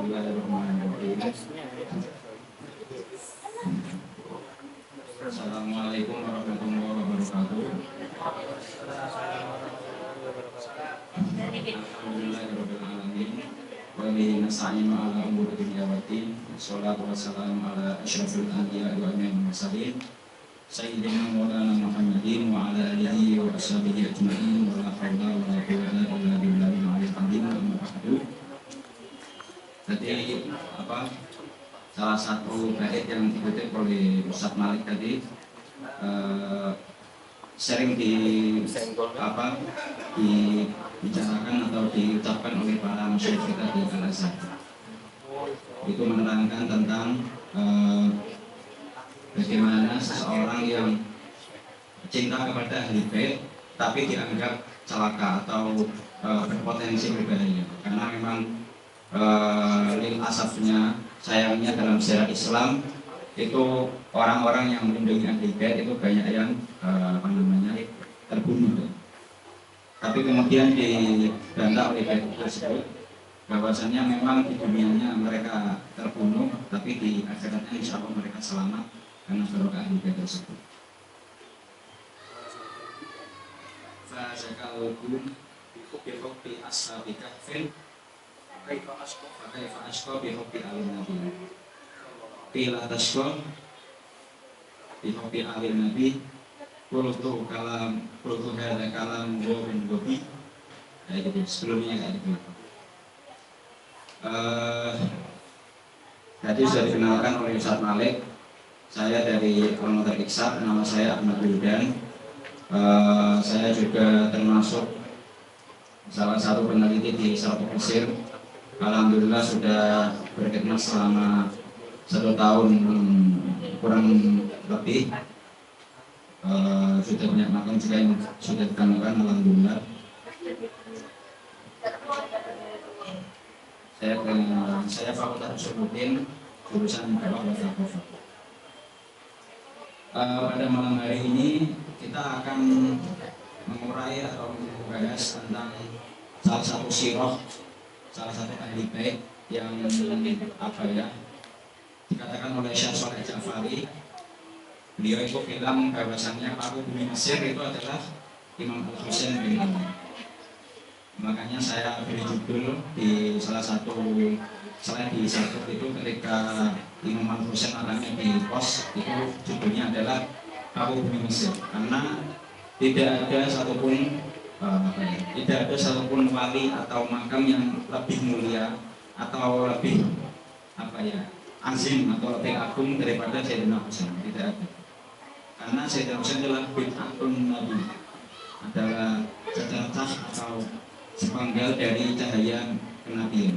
Bismillahirrahmanirrahim. Assalamualaikum warahmatullahi wabarakatuh. Alhamdulillahirabbil alamin. Wa bihi nasta'inu ala umuri dunya waddin. Wassalatu wassalamu ala asyrafil anbiya'i wa imamil mursalin. Sayyidina Maulana Muhammadin wa ala alihi wa ashabihi ajma'in. Wa la haula wa la quwwata illa billahil aliyyil azim. Amma ba'du. Jadi salah satu bait yang dikutip oleh Ustaz Malik tadi sering dibicarakan atau diucapkan oleh para masyayikh kita di Al-Azhar. Itu menerangkan tentang bagaimana seseorang yang cinta kepada ahli bait tapi dianggap celaka atau berpotensi berbahaya, karena memang lil asafnya, sayangnya dalam sejarah Islam itu orang-orang yang melindungi ahli bait itu banyak yang terbunuh. Tapi kemudian dibantah oleh bait tersebut bahwasanya memang di dunianya mereka terbunuh, tapi di akhiratnya insya Allah mereka selamat karena barokah ahli bait tersebut. Fazakalkum bi ashabi kahfin kaifa ashqa bi hubbi alin nabi. Qila tashqa bi hubbi alin nabi. Qultu hadza kalam bin gobi. Kayak gitu, sebelumnya kayak gitu. Tadi sudah dikenalkan oleh Ustaz Malik. Saya dari Al-Mutar Iksa, nama saya Ahmad Wildan. Saya juga termasuk salah satu peneliti di Sarawak Mesir. Alhamdulillah sudah berkhidmat selama 1 tahun kurang lebih. Sudah banyak makam juga yang sudah ditemukan, alhamdulillah. Saya Fakultas Usuluddin, jurusan Dakwah wa Thaqafah. Pada malam hari ini kita akan mengurai atau membahas tentang salah satu sirah, salah satu ahli bait yang dikatakan oleh Syekh Shalih Ja'fari. Beliau itu bilang bahwasannya paku bumi Mesir itu adalah Imam Al-Husain bin Ali. Makanya saya beri judul di salah satu slide di satu itu ketika Imam Al-Husain alami di pos, itu judulnya adalah paku bumi Mesir, karena tidak ada satupun wali atau makam yang lebih mulia atau lebih azim atau lebih agung daripada Sayyidina Husain. Tidak ada, karena Sayyidina Husain adalah bid'atun nabi, adalah secercah atau sepenggal dari cahaya kenabian.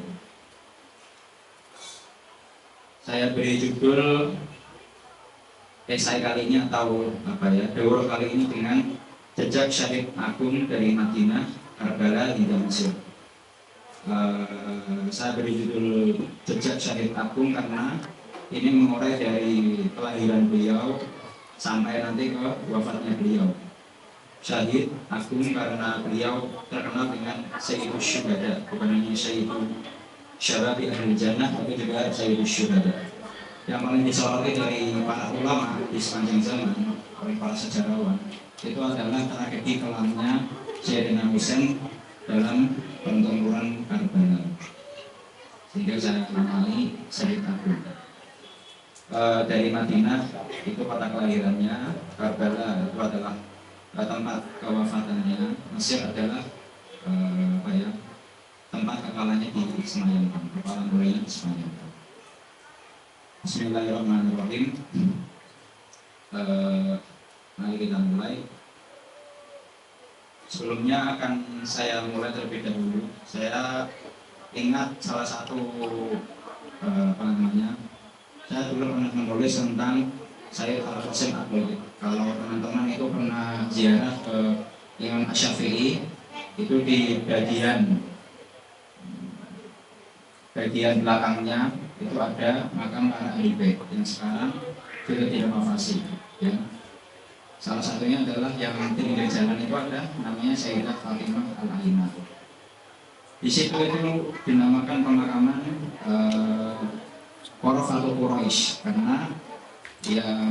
Saya beri judul esai kali ini atau daurah kali ini dengan jejak syahid agung dari Madinah, Karbala hingga Mesir. Saya beri judul jejak syahid agung karena ini mengurai dari kelahiran beliau sampai nanti ke wafatnya beliau. Syahid agung karena beliau terkenal dengan Sayyidus Syuhada, bukan hanya Sayyidus Syababi Ahli Jannah, tapi juga Sayyidus Syuhada. Yang paling disoroti dari para ulama di sepanjang zaman oleh para sejarawan itu adalah tragedi kelamnya Sayyidina Husain dalam pertempuran Karbala, sehingga saya kenali Syahid agung. Dari Madinah itu kota kelahirannya, Karbala itu adalah tempat kewafatannya, Mesir adalah tempat kepalanya disemayamkan, kepala mulanya disemayamkan. Bismillahirrahmanirrahim. Mari kita mulai. Sebelumnya akan saya mulai terlebih dahulu. Saya ingat salah satu saya dulu pernah menulis tentang Sayyid Al-Husain Al-Baik. Kalau teman-teman itu pernah ziarah ke Imam Asy-Syafi'i, itu di bagian belakangnya itu ada makam para ahli bait yang sekarang sudah direnovasi. Ya. Salah satunya adalah yang di pinggir jalan itu ada, namanya Sayyidah Fatimah Al-Alimah. Di situ itu dinamakan pemakaman Qorof atau Quraisy karena yang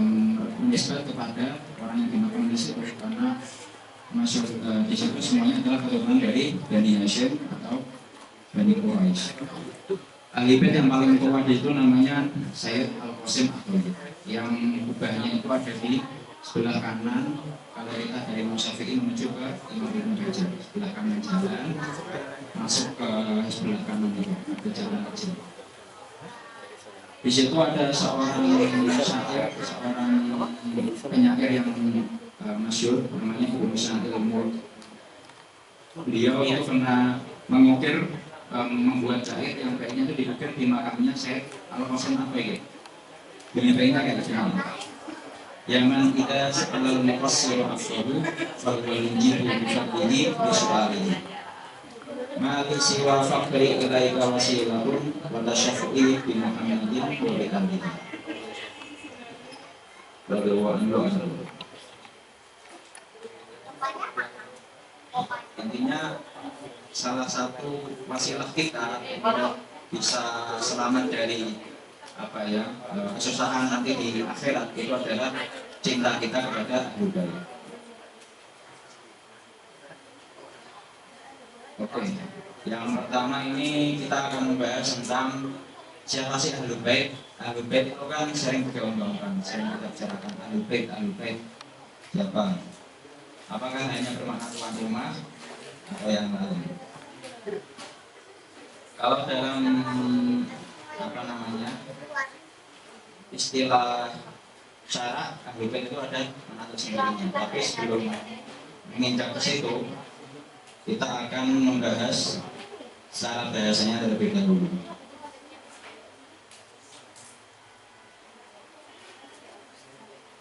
menisbat kepada orang yang dimakamkan di situ karena masuk di situ semuanya adalah keturunan dari Bani Hashim atau Bani Quraisy. Ahli bait yang paling tua di situ namanya Sayyid Al-Qasim Akhwali, yang kubahnya itu ada di sebelah kanan. Kalau kita dari Imam Syafi'i menuju ke Imam Ibnu Hajar, sebelah kanan jalan masuk ke sebelah kanan itu ada jalan kecil. Di situ ada seorang syair, seorang penyair yang masyhur namanya Ibnu Sa'id Al-Mulk. Beliau itu pernah mengukir membuat syair yang kayaknya itu diukir di makamnya Syekh Al-Qasim Akhwali. Bunyi baiknya kayak gini. Yaman kita setelah muqassir afdalu fal walinjibu bifadlihi bisu'alihi mali siwa fakri ilaika wasilahun wa tasyafu'i bi Muhammadin wa bi alihi. Intinya salah satu wasilah kita untuk bisa selamat dari kesusahan nanti di akhirat itu adalah cinta kita kepada Ahlul Bait. Oke, yang pertama ini kita akan membahas tentang siapa sih Ahlul Bait. Ahlul Bait itu kan sering digaung-gaungkan, sering kita bicarakan Ahlul Bait siapa? Apakah hanya bermakna tuan rumah atau yang lain? Kalau dalam istilah syarak Ahlul Bait itu ada mengatur sendirinya. Tapi sebelum menginjak ke situ, kita akan membahas secara bahasanya terlebih dahulu.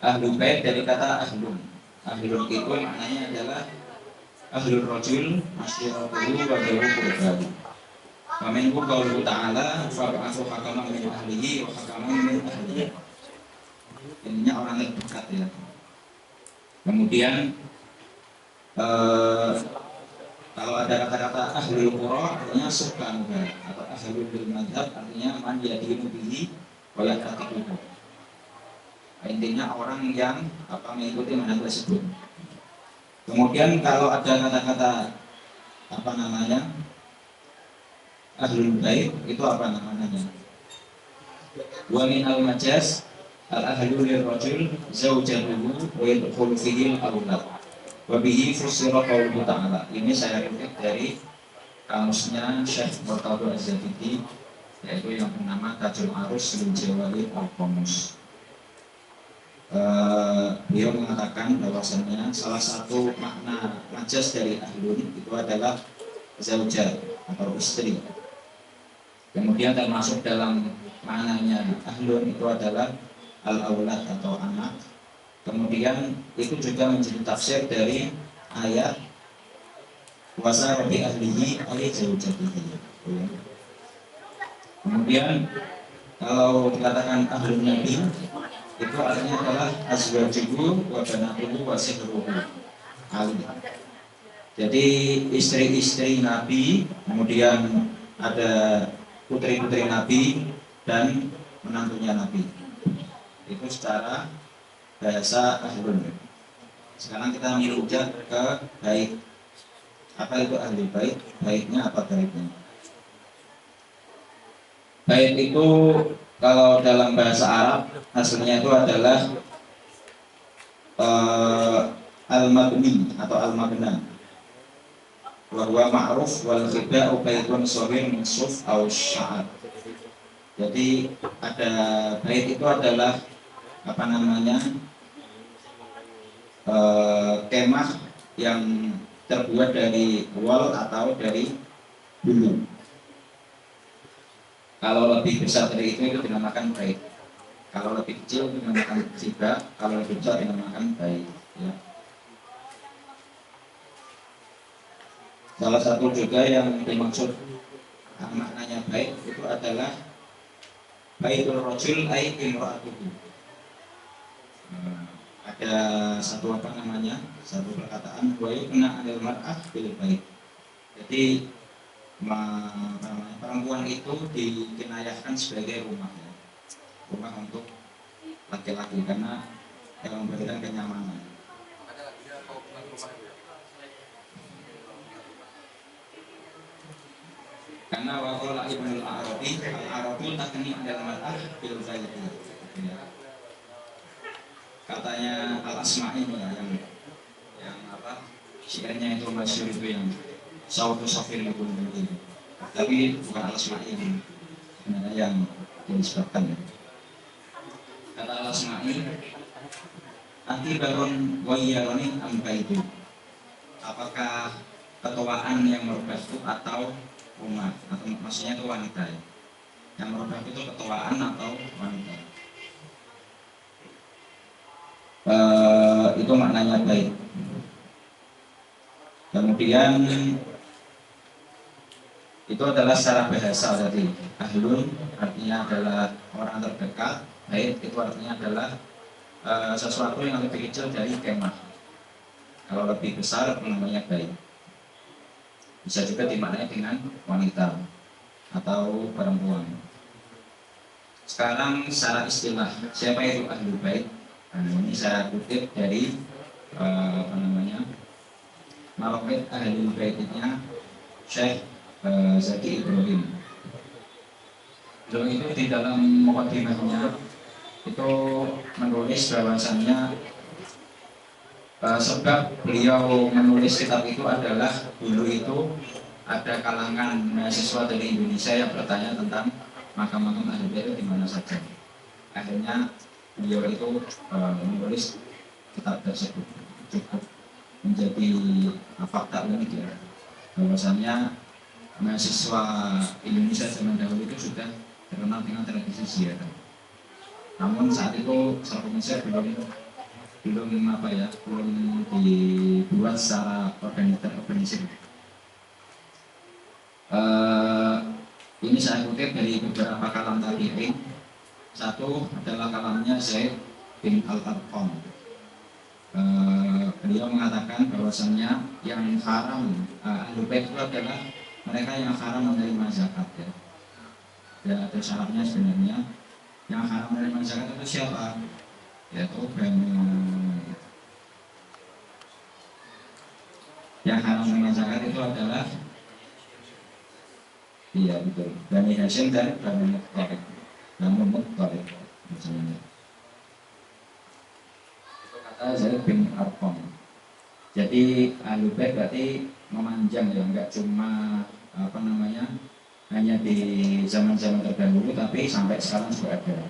Ahlul Bait dari kata ahlun. Ahlun itu maknanya adalah ahlul rajul masyiratuhu wa dawu qurbahu. Wa minhu qauluhu ta'ala fa'afu hakaman min ahlihi wa hakaman min ahlihi. Ininya orang terdekat ya. Kemudian kalau ada kata-kata ahlul qura artinya sukan atau ahlul bil madhab artinya man yadinu bihi wa yaqtiquhu. Intinya orang yang mengikuti madhab tersebut. Kemudian kalau ada kata-kata Ahlul Bait itu apa namanya? Wa min al-majaz al-ahlu lirrajul zawjatuhu wa yadkhulu fihi al-awlad. Wa bihi fusira qauluhu ta'ala. Ini saya kutip dari kamusnya Syekh Murtadha Az-Zabidi, yaitu yang bernama Tajul Arus lil Jawahir al-Qamus. Beliau mengatakan bahwasanya salah satu makna majaz dari ahlun itu adalah zaujah atau istri. Kemudian termasuk dalam maknanya ahlun itu adalah al-aulad atau anak. Kemudian itu juga menjadi tafsir dari ayat wasa bi ahlihi oleh zaujatihi. Kemudian kalau dikatakan ahlun nabi itu artinya adalah azwajuhu wa banatuhu wa sihruhu ali. Jadi istri-istri Nabi, kemudian ada putri-putri Nabi dan menantunya Nabi. Itu secara bahasa ahlun. Sekarang kita merujuk ke bait. Apa itu ahli bait? Baitnya apa baitnya? Bait itu kalau dalam bahasa Arab hasilnya itu adalah al-mabni atau al-mabna. Wa huwa ma'ruf wal khiba'u baitun shaghir min suf aw sya'ar. Jadi ada bait itu adalah kemah yang terbuat dari wol atau dari bulu. Kalau lebih besar dari itu dinamakan bait. Kalau lebih kecil dinamakan khibah. Kalau lebih besar dinamakan bait. Ya. Salah satu juga yang dimaksud maknanya bait itu adalah baitul rajul ai imra'atuhu. Ada satu satu perkataan wa yukna 'alal mar'ah bil bait. Jadi perempuan itu dikinayahkan sebagai rumah ya. Rumah untuk laki-laki karena yang memberikan kenyamanan. Karena waqala Ibnu Arabi al-Arabu takni adal mar'ah bil baiti. Katanya Al-Asma'i ini ya, yang apa? Syairnya itu masyhur itu yang Sautu Safir itu, tapi bukan Al-Asma'i ini. Sebenarnya yang disebutkan ya. Kata Al-Asma'i, anti baron wayyaroni amka itu. Apakah ketuaan yang merubah itu atau rumah, atau maksudnya itu wanita ya. Yang merubah itu ketuaan atau wanita. Itu maknanya baik. Kemudian itu adalah secara bahasa tadi. Ahlun artinya adalah orang terdekat. Bait itu artinya adalah sesuatu yang lebih kecil dari kemah. Kalau lebih besar namanya bait. Bisa juga dimaknai dengan wanita atau perempuan. Sekarang secara istilah, siapa itu ahlul bait? Nah, ini saya kutip dari Marakat ahlul baitnya Syekh Zaki Ibrahim. Beliau itu di dalam mukadimahnya itu menulis bahwasannya sebab beliau menulis kitab itu adalah dulu itu ada kalangan mahasiswa dari Indonesia yang bertanya tentang makam-makam ahlul bait itu di mana saja. Akhirnya beliau itu menulis kitab tersebut. Cukup menjadi fakta unik ya, bahwasannya mahasiswa Indonesia zaman dahulu itu sudah terkenal dengan tradisi ziarah. Namun saat itu Sarko Mesir belum dibuat secara organisir. Ini saya kutip dari beberapa kalam tabi'in. Satu adalah kalamnya Zaid bin Al-Arqam. Beliau mengatakan bahwasannya yang haram ahlul bait itu adalah mereka yang haram menerima zakat ya. Ya ada syaratnya sebenarnya. Yang haram menerima zakat itu siapa? Yaitu yang haram menerima zakat itu adalah iya betul, Bani Hashim dan Bani Muttalib misalnya. Zaid bin Arqam. Jadi ahlul bait berarti memanjang ya, enggak cuma hanya di zaman-zaman terdahulu, tapi sampai sekarang juga ada.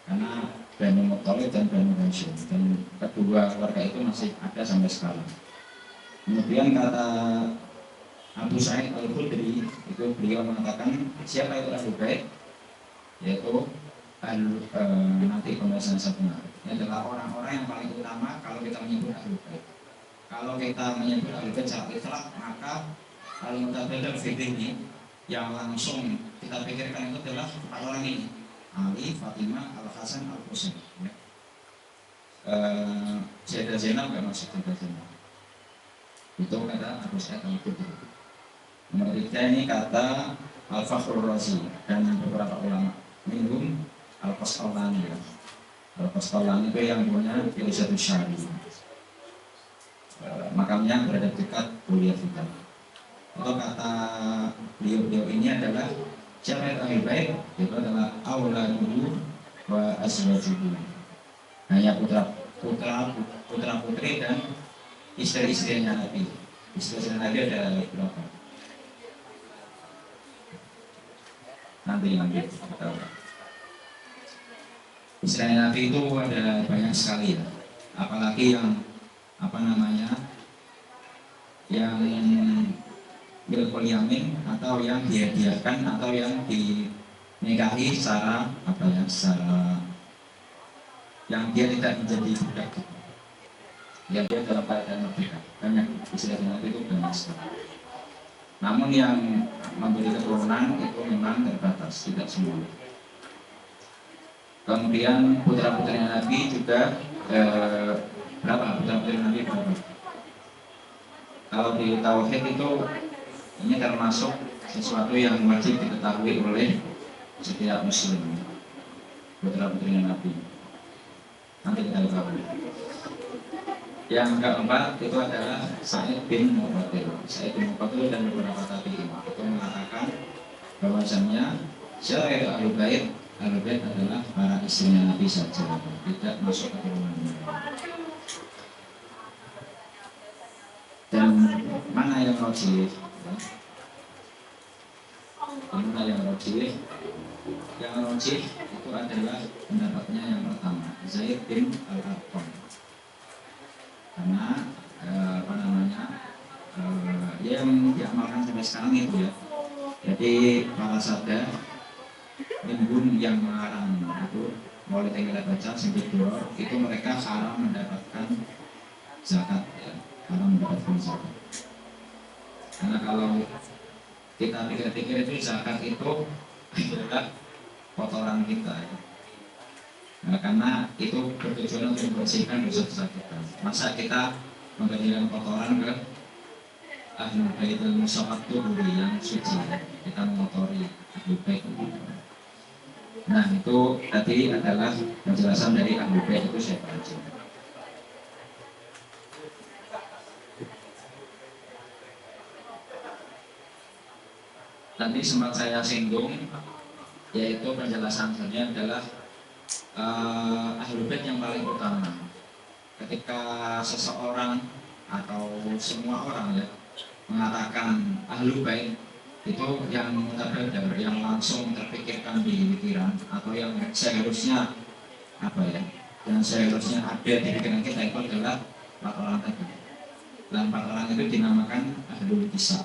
Karena Bani Muttalib dan Bani Hashim, dan kedua keluarga itu masih ada sampai sekarang. Kemudian kata Abu Sa'id Al-Khudri itu beliau mengatakan siapa itu ahlul bait, yaitu nanti pembahasan sebenarnya ini adalah orang-orang yang paling utama kalau kita menyebut ahlul bait. Kalau kita menyebut ahlul bait secara itlaq, maka al-mutabadar fikih yang langsung kita pikirkan itu adalah empat orang ini: Ali, Fatimah, Al-Hasan, Al-Husain ya. Sayyidah Zainab nggak masuk Sayyidah Zainab. Itu kata Abu Sa'id Al-Khudri. Nomor 3 ini kata Al-Fakhrur Razi dan beberapa ulama. Minhum Al-Qasqalani ya. Al-Qasqalani itu yang punya Filosofi Syari. Makamnya berada dekat Kuliah Fiqh. Itu kata beliau ini adalah siapa yang ahlul bait? Itu adalah auladuhu wa azwajuhu. Hanya putra-putri dan istri-istrinya Nabi. Istri-istri Nabi ada berapa? Nanti kita tahu. Istri Nabi itu ada banyak sekali ya. Apalagi yang yang berpoliamin atau yang dihadiahkan atau yang dinikahi secara secara yang dia tidak menjadi budak, yang dia dalam keadaan merdeka. Banyak istri Nabi itu banyak sekali. Namun yang memberi keturunan itu memang terbatas, tidak semua. Kemudian putra-putri Nabi juga berapa? Putra-putri Nabi berapa? Kalau di Tauhid itu ini termasuk sesuatu yang wajib diketahui oleh setiap muslim, putra putrinya Nabi. Nanti kita tahu. Yang keempat itu adalah Sa'id bin Muqatil. Sa'id bin Muqatil dan beberapa tabi'in itu mengatakan bahwasannya siapa itu Ahlul Bait? Ahlul Bait adalah para istrinya Nabi saja, tidak masuk keturunannya. Dan mana yang rajih? Mana yang rajih? Yang rajih itu adalah pendapatnya yang pertama, Zaid bin Al-Arqam. Karena yang diamalkan sampai sekarang itu ya. Jadi para sadar embun yang melarang itu mulai kita baca sampai dua itu mereka haram mendapatkan zakat ya, haram mendapatkan zakat. Karena kalau kita pikir-pikir itu zakat itu adalah kotoran kita ya. Nah, karena itu bertujuan untuk membersihkan dosa-dosa kita. Masa kita memberikan kotoran ke Ahlul Baitul Musaqqatuhuri yang suci, kita mengotori Ahlul Bait. Nah itu tadi adalah penjelasan dari Ahlul Bait itu siapa aja. Tadi sempat saya singgung, yaitu penjelasan sebenarnya adalah Ahlul Bait yang paling utama. Ketika seseorang atau semua orang ya mengatakan Ahlul Bait, itu yang terbenar, yang langsung terpikirkan di pikiran atau yang seharusnya apa ya, yang seharusnya ada di pikiran kita itu adalah 4 orang tadi. Dan 4 orang itu dinamakan Ahlul Kisah.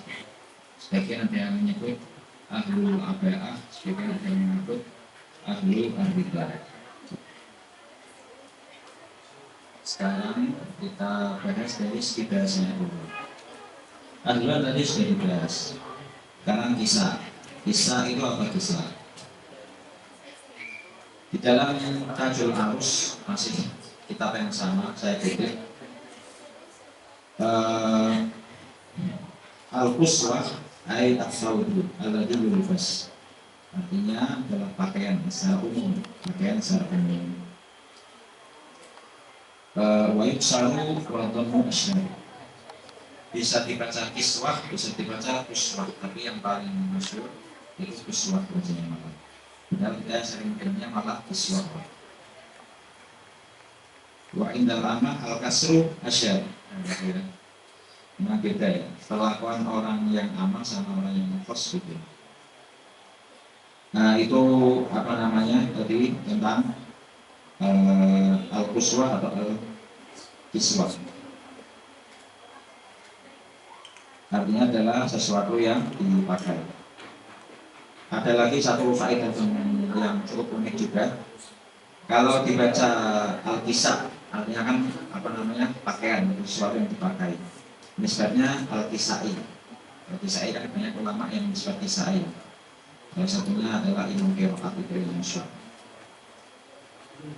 Sebagian ada yang menyebut Ahlul Aba'ah, sebagian ada yang menyebut Ahlul Ar-Ridha. Sekarang kita bahas dari segi bahasanya dulu. Ahlul tadi sudah dibahas. Sekarang kisah. Kisah itu apa kisah? Di dalam Tajul Arus masih kitab yang sama saya kutip. Al-Quswah ay at-thawbu alladhi yulbas. Artinya adalah pakaian secara umum, pakaian secara umum. Wa yuksalu wa dhammu asyari. Bisa dibaca kiswah, bisa dibaca kuswah, tapi yang paling masyhur itu kuswah bacanya malah. Dan kita sering dengarnya malah kiswah. Wa indal amma al-kasru asyari. Memang beda ya, perlakuan orang yang aman sama orang yang nafas gitu. Nah itu apa namanya tadi tentang al-quswah atau al-kiswah. Artinya adalah sesuatu yang dipakai. Ada lagi satu faedah yang cukup unik juga. Kalau dibaca al-kisah, artinya kan apa namanya pakaian, sesuatu yang dipakai. Nisbatnya al-kisai. Al-kisai kan banyak ulama yang nisbat kisai. Salah satunya adalah Imam Qiraat itu yang masyhur.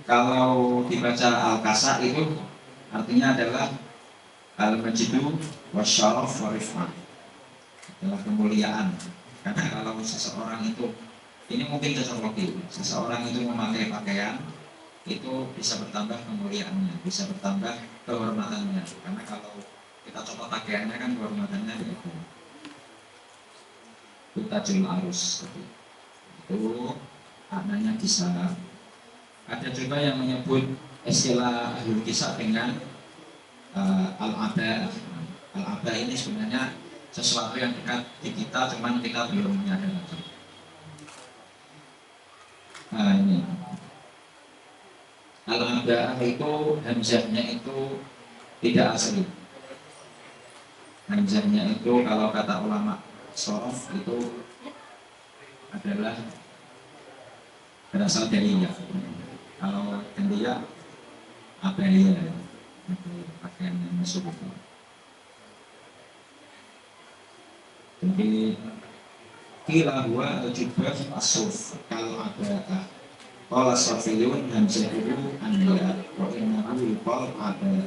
Kalau dibaca al-kasa itu artinya adalah al-majidu wasyaraf warifah, adalah kemuliaan. Karena kalau seseorang itu, ini mungkin cocok lagi, seseorang itu memakai pakaian itu bisa bertambah kemuliaannya, bisa bertambah kehormatannya. Karena kalau kita coba pakaiannya kan kehormatannya itu Tajul Arus itu maknanya kisah. Ada juga yang menyebut istilah Ahlul Kisah dengan al-abah. Al-abah ini sebenarnya sesuatu yang dekat di kita, cuman kita belum menyadari. Nah ini al-abah itu hamzahnya itu tidak asli. Hamzahnya itu kalau kata ulama shorof itu adalah berasal dari ya. Kalau dia abaya, pakaian yang masuk itu. Jadi kila huwa al-jubah as-suf kalau abaya. Qala Safiyun hamzahu anda wa innahu yuqal abaya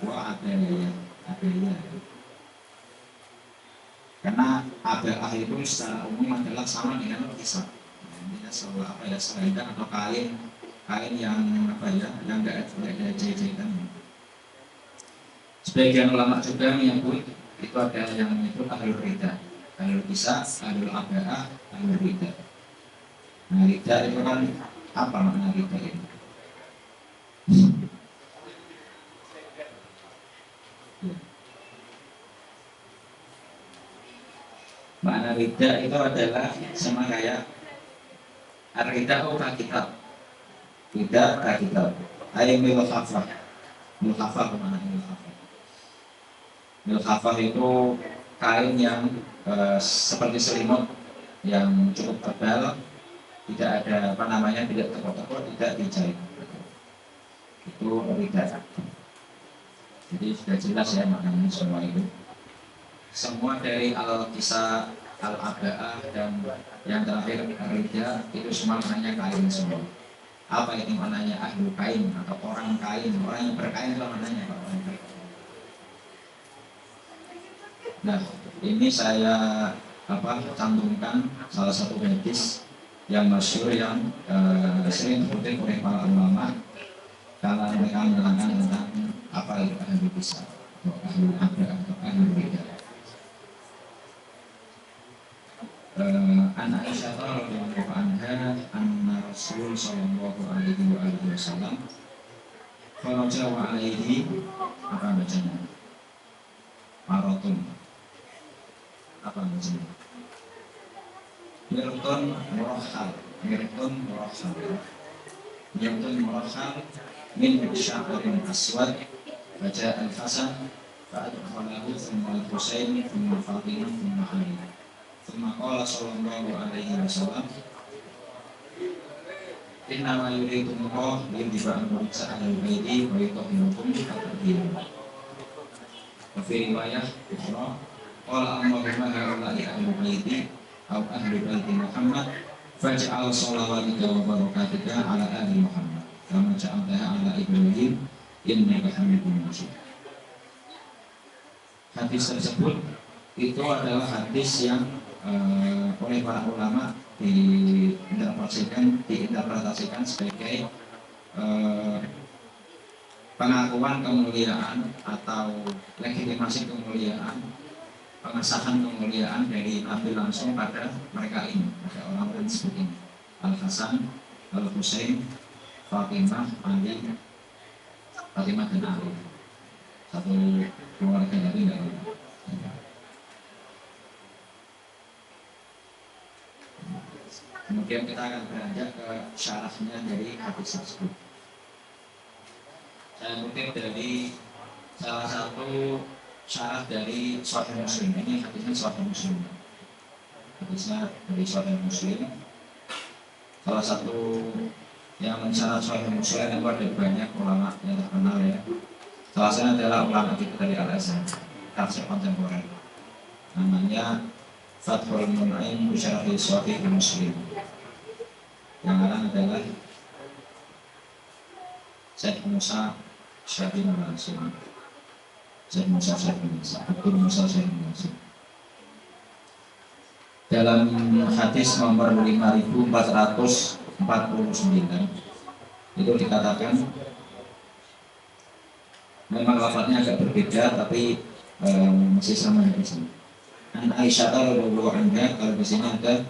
wa abaya. Karena aba'ah itu secara umum adalah sama dengan kisah. Intinya selalu apa ya, selendang atau kain yang apa ya, yang enggak ada jahitan. Sebagian ulama juga menyebut itu ada yang menyebut ahlul rida, ahlul kisah, ahlul aba'ah, ahlul rida. Nah, rida itu kan apa makna rida itu? Makna rida itu adalah sama kayak ar-rida ka kitab. Rida ka kitab. Ay milkhafah. Milkhafah kemana milkhafah? Milkhafah itu kain yang seperti selimut yang cukup tebal, tidak ada apa namanya, tidak teko-teko, tidak dijahit. Itu rida. Jadi sudah jelas ya maknanya semua itu. Semua dari al-kisah, al-aba'ah, dan yang terakhir rida itu semua maknanya kain semua. Apa itu maknanya ahlu kain atau orang kain, orang yang berkain itu maknanya apa? Nah, ini saya cantumkan salah satu hadis yang masyhur yang sering dikutip oleh para ulama kalau mereka menerangkan tentang apa itu ahlu kisah atau ahlu aba'ah atau ahlu rida. An Aisyah radhiyallahu anha anna Rasul sallallahu alaihi wasallam kharaja wa alaihi apa bacanya? Maratun. Apa bacanya? Mirtun murahhal. Mirtun murahhal. Mirtun murahhal min sya'rin aswad baca al-Hasan fa'adkhalahu thumma al-Husain thumma Fatimah thumma Ali. Thumma qala sallallahu alaihi wasallam innama yuridu Allah liyudhi'a ankum al-baiti wa yutahhirakum tatheera. Wa fi riwayah ukhra qala Allahumma ha'ula'i ahlul baiti aw ahlul baiti Muhammad faj'al shalawatika wa barakatika ala ahli Muhammad kama ja'altaha ala Ibrahim innaka Hamidum Majid. Hadis tersebut itu adalah hadis yang oleh para ulama diinterpretasikan sebagai pengakuan kemuliaan atau legitimasi kemuliaan, pengesahan kemuliaan dari Nabi langsung pada mereka ini, pada orang-orang disebut ini, Al-Hasan, Al-Husain, Fatimah, Ali, Fatimah dan Ali, satu keluarga dari Nabi. Kemudian kita akan beranjak ke syarahnya dari hadis tersebut. Saya kutip dari salah satu syarah dari Sahih Muslim. Ini hadisnya Sahih Muslim. Hadisnya dari Sahih Muslim. Salah satu yang mensyarah Sahih Muslim itu ada banyak ulama yang terkenal ya. Salah satunya adalah ulama kita dari Al-Azhar, tafsir kontemporer. Namanya Fathul Mun'im Syarah Sahih Muslim. Yang lain adalah Syekh Musa Syahid Al-Asim. Syekh Musa Syahid Al-Asim. Abdul Musa Syahid Al-Asim. Dalam hadis nomor 5449 itu dikatakan, memang lafadznya agak berbeda tapi masih sama di sini. An Aisyah radhiyallahu anha, kalau di sini ada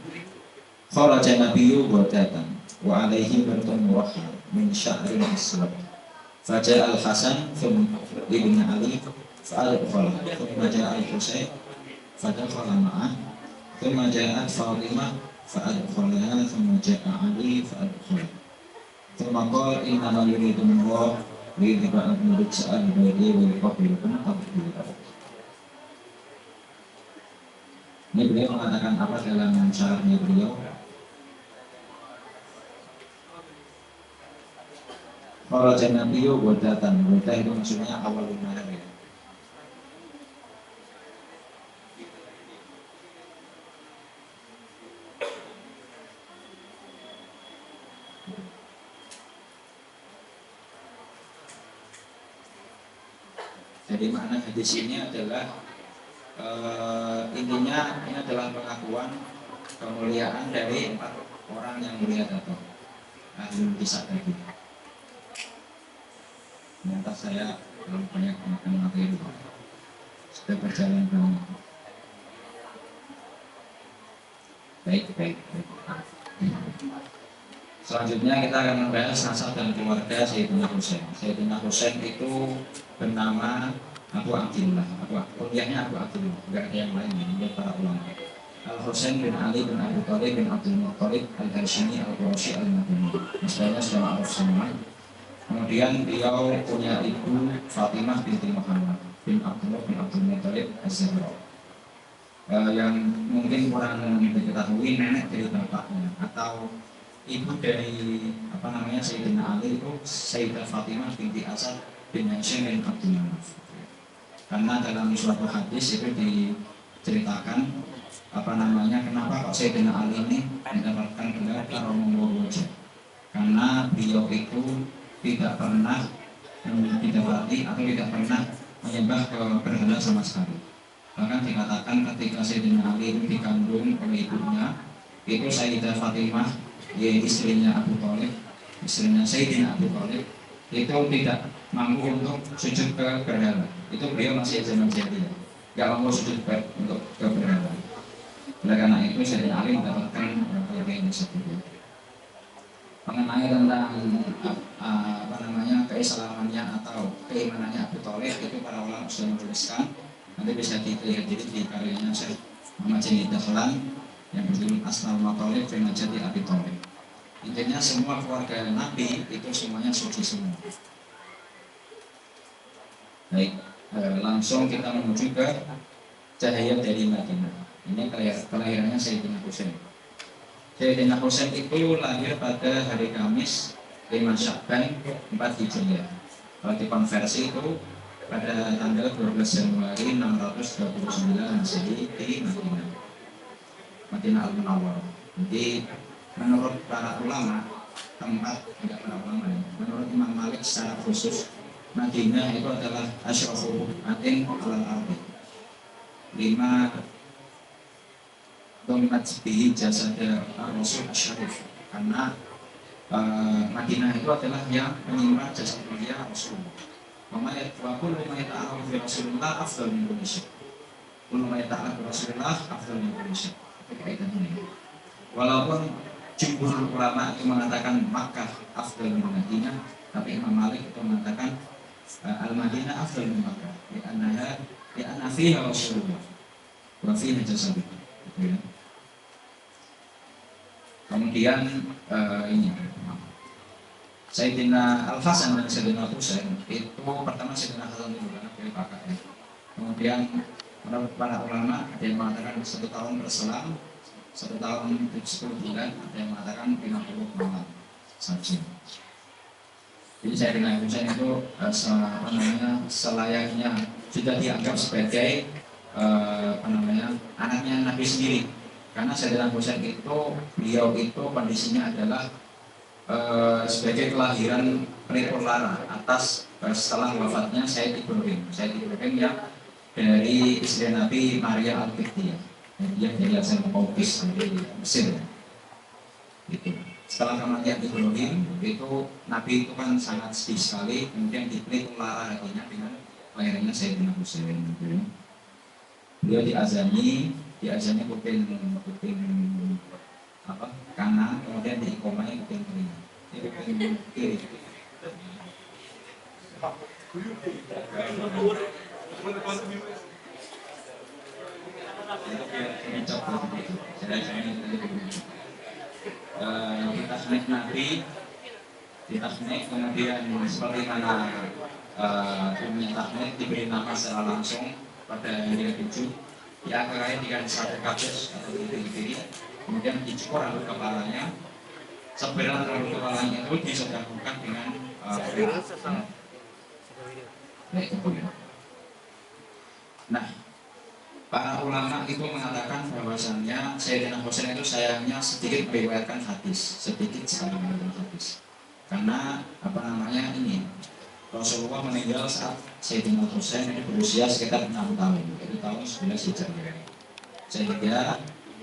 kharaja nabiyyu ghadatan wa alaihi bartun murahhal min sya'rin aswad. Faja'a al-Hasan thumma ibn Ali fa'adkhala thumma ja'a al-Husain fadakhala ma'ah thumma ja'at Fatimah fa'adkhalaha thumma ja'a Ali fa'adkhala thumma qala innama yuridu Allah liyudhi'a ankum rijsa al-bayti wa yutahhirakum tatheera. Ini beliau mengatakan apa dalam syarahnya beliau? Kalau Nabiyyu wadatan, wadah itu maksudnya awal nahar ya. Jadi makna hadis ini adalah Intinya ini adalah pengakuan kemuliaan dari 4 orang yang mulia tadi, ahli kisah tadi. Ternyata saya terlalu banyak makan materi, sudah berjalan banyak. Baik. Selanjutnya kita akan membahas nasab dan keluarga Sayyidina Husain. Sayyidina Husain itu bernama Abu Abdillah. Kunyahnya Abu Abdillah, enggak ada yang lain menurut para ulama. Al Husain bin Ali bin Abi Thalib bin Abdul Muttalib Al Hashimi Al Qurashi Al Madani. Istilahnya sudah ma'ruf semua. Kemudian beliau punya ibu Fatimah binti Muhammad bin Abdullah bin Abdul Muttalib Az-Zahra. Yang mungkin kurang diketahui nenek dari bapaknya atau ibu dari Sayyidina Ali itu Sayyidah Fatimah binti Asad bin Hashim bin Abdul Manaf. Karena dalam suatu hadis itu diceritakan kenapa kok Sayyidina Ali ini mendapatkan gelar Karomul Wajah. Karena beliau itu tidak pernah didapati atau tidak pernah menyembah ke berhala sama sekali. Bahkan dikatakan ketika Sayyidina Ali itu dikandung oleh ibunya, itu Sayyidah Fatimah, istrinya Abu Thalib, istrinya Sayyidina Abu Thalib, itu tidak mampu untuk sujud ke berhala. Itu beliau masih zaman jahiliyah, nggak mampu sujud untuk ke berhala. Oleh karena itu Sayyidina Ali mendapatkan keluarga tersebut. Mengenai tentang keislamannya atau keimanannya Abu Thalib, itu para ulama sudah menuliskan. Nanti bisa dilihat di karyanya Syekh Muhammad Jamil Dahlan yang berjudul Asnal Mathalib fi Najati Abi Thalib. Intinya semua keluarga Nabi itu semuanya suci semua. Baik, langsung kita menuju ke cahaya dari Madinah. Ini kelahirannya Sayyidina Husain. Sayyidina Husain itu lahir pada hari Kamis 5 Sya'ban 4 Hijriah. Kalau dikonversi itu pada tanggal 12 Januari 629 Masehi di Madinah Al-Munawwarah. Jadi menurut para ulama, menurut Imam Malik secara khusus, Madinah itu adalah asyrafu atin alal ardi. 5 dominat bihi jasada Rasul Asyarif. Karena Madinah itu adalah yang menyimpan jasad mulia Rasulullah. Wakul lumayat ta'ala fi Rasulullah afdal min kulli syai'. Lumayat ta'ala fi Rasulullah afdal min kulli syai'. Itu kaitannya ini. Walaupun jumhur ulama itu mengatakan Makkah afdal min Madinah, tapi Imam Malik itu mengatakan Al-Madinah afdal min Makkah. Li'anna fiha Rasulullah wa fiha jasadih. Gitu ya. Kemudian ini Sayyidina Al-Hasan dan Sayyidina Husain itu pertama Sayyidina Hasan dulu karena beliau kakaknya. Kemudian menurut para ulama ada yang mengatakan 1 tahun berselang, 1 tahun 10 bulan, ada yang mengatakan 50 malam saja. Jadi Sayyidina Husain itu selayaknya sudah dianggap sebagai anaknya Nabi sendiri. Karena Sayyidina Husain itu beliau itu kondisinya adalah sebagai kelahiran penipu lara atas setelah wafatnya Sayyid Ibrahim yang dari istri Nabi Maria Al-Qibtiyah, yang dari asal Qobis dari Mesir. Gitu. Setelah kematian Ibrahim itu Nabi itu kan sangat sedih sekali, kemudian dipenipu lara hatinya dengan kelahirannya Sayyidina Husain. Gitu. Beliau diazani kuping kanan, kemudian diikomai kuping kiri. Kuping kiri. Ditasnik Nabi, ditasnik kemudian seperti mana umumnya tasnik diberi nama secara langsung pada hari ke-7. Ya, akhirnya dikasih satu kardus atau kiri, kemudian dicukur rambut kepalanya. Sebenarnya rambut kepalanya itu disedekahkan dengan Nah, para ulama itu mengatakan bahwasannya Sayyidina Husain itu sayangnya sedikit meriwayatkan hadis, sedikit sekali meriwayatkan hadis. Karena ini Rasulullah meninggal saat Sayyidina Husain ini berusia sekitar 6 tahun, itu tahun 11 Hijriah. Sehingga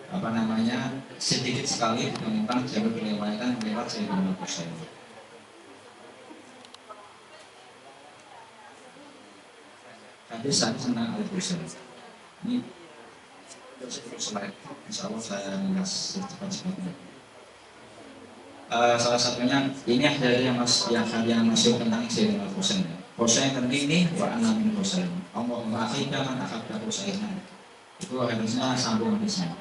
apa namanya sedikit sekali ditemukan jalur riwayatan lewat Sayyidina Husain. Hadis tentang Al Husain ini slide, insya Allah saya bahas cepat-cepatnya. Salah satunya ini ada yang masuk tentang Sayyidina Husain. Husain terkini wa ana min Husain. Allahumma akhidna man akhadna Husainan. Itu harusnya sambung hadisnya.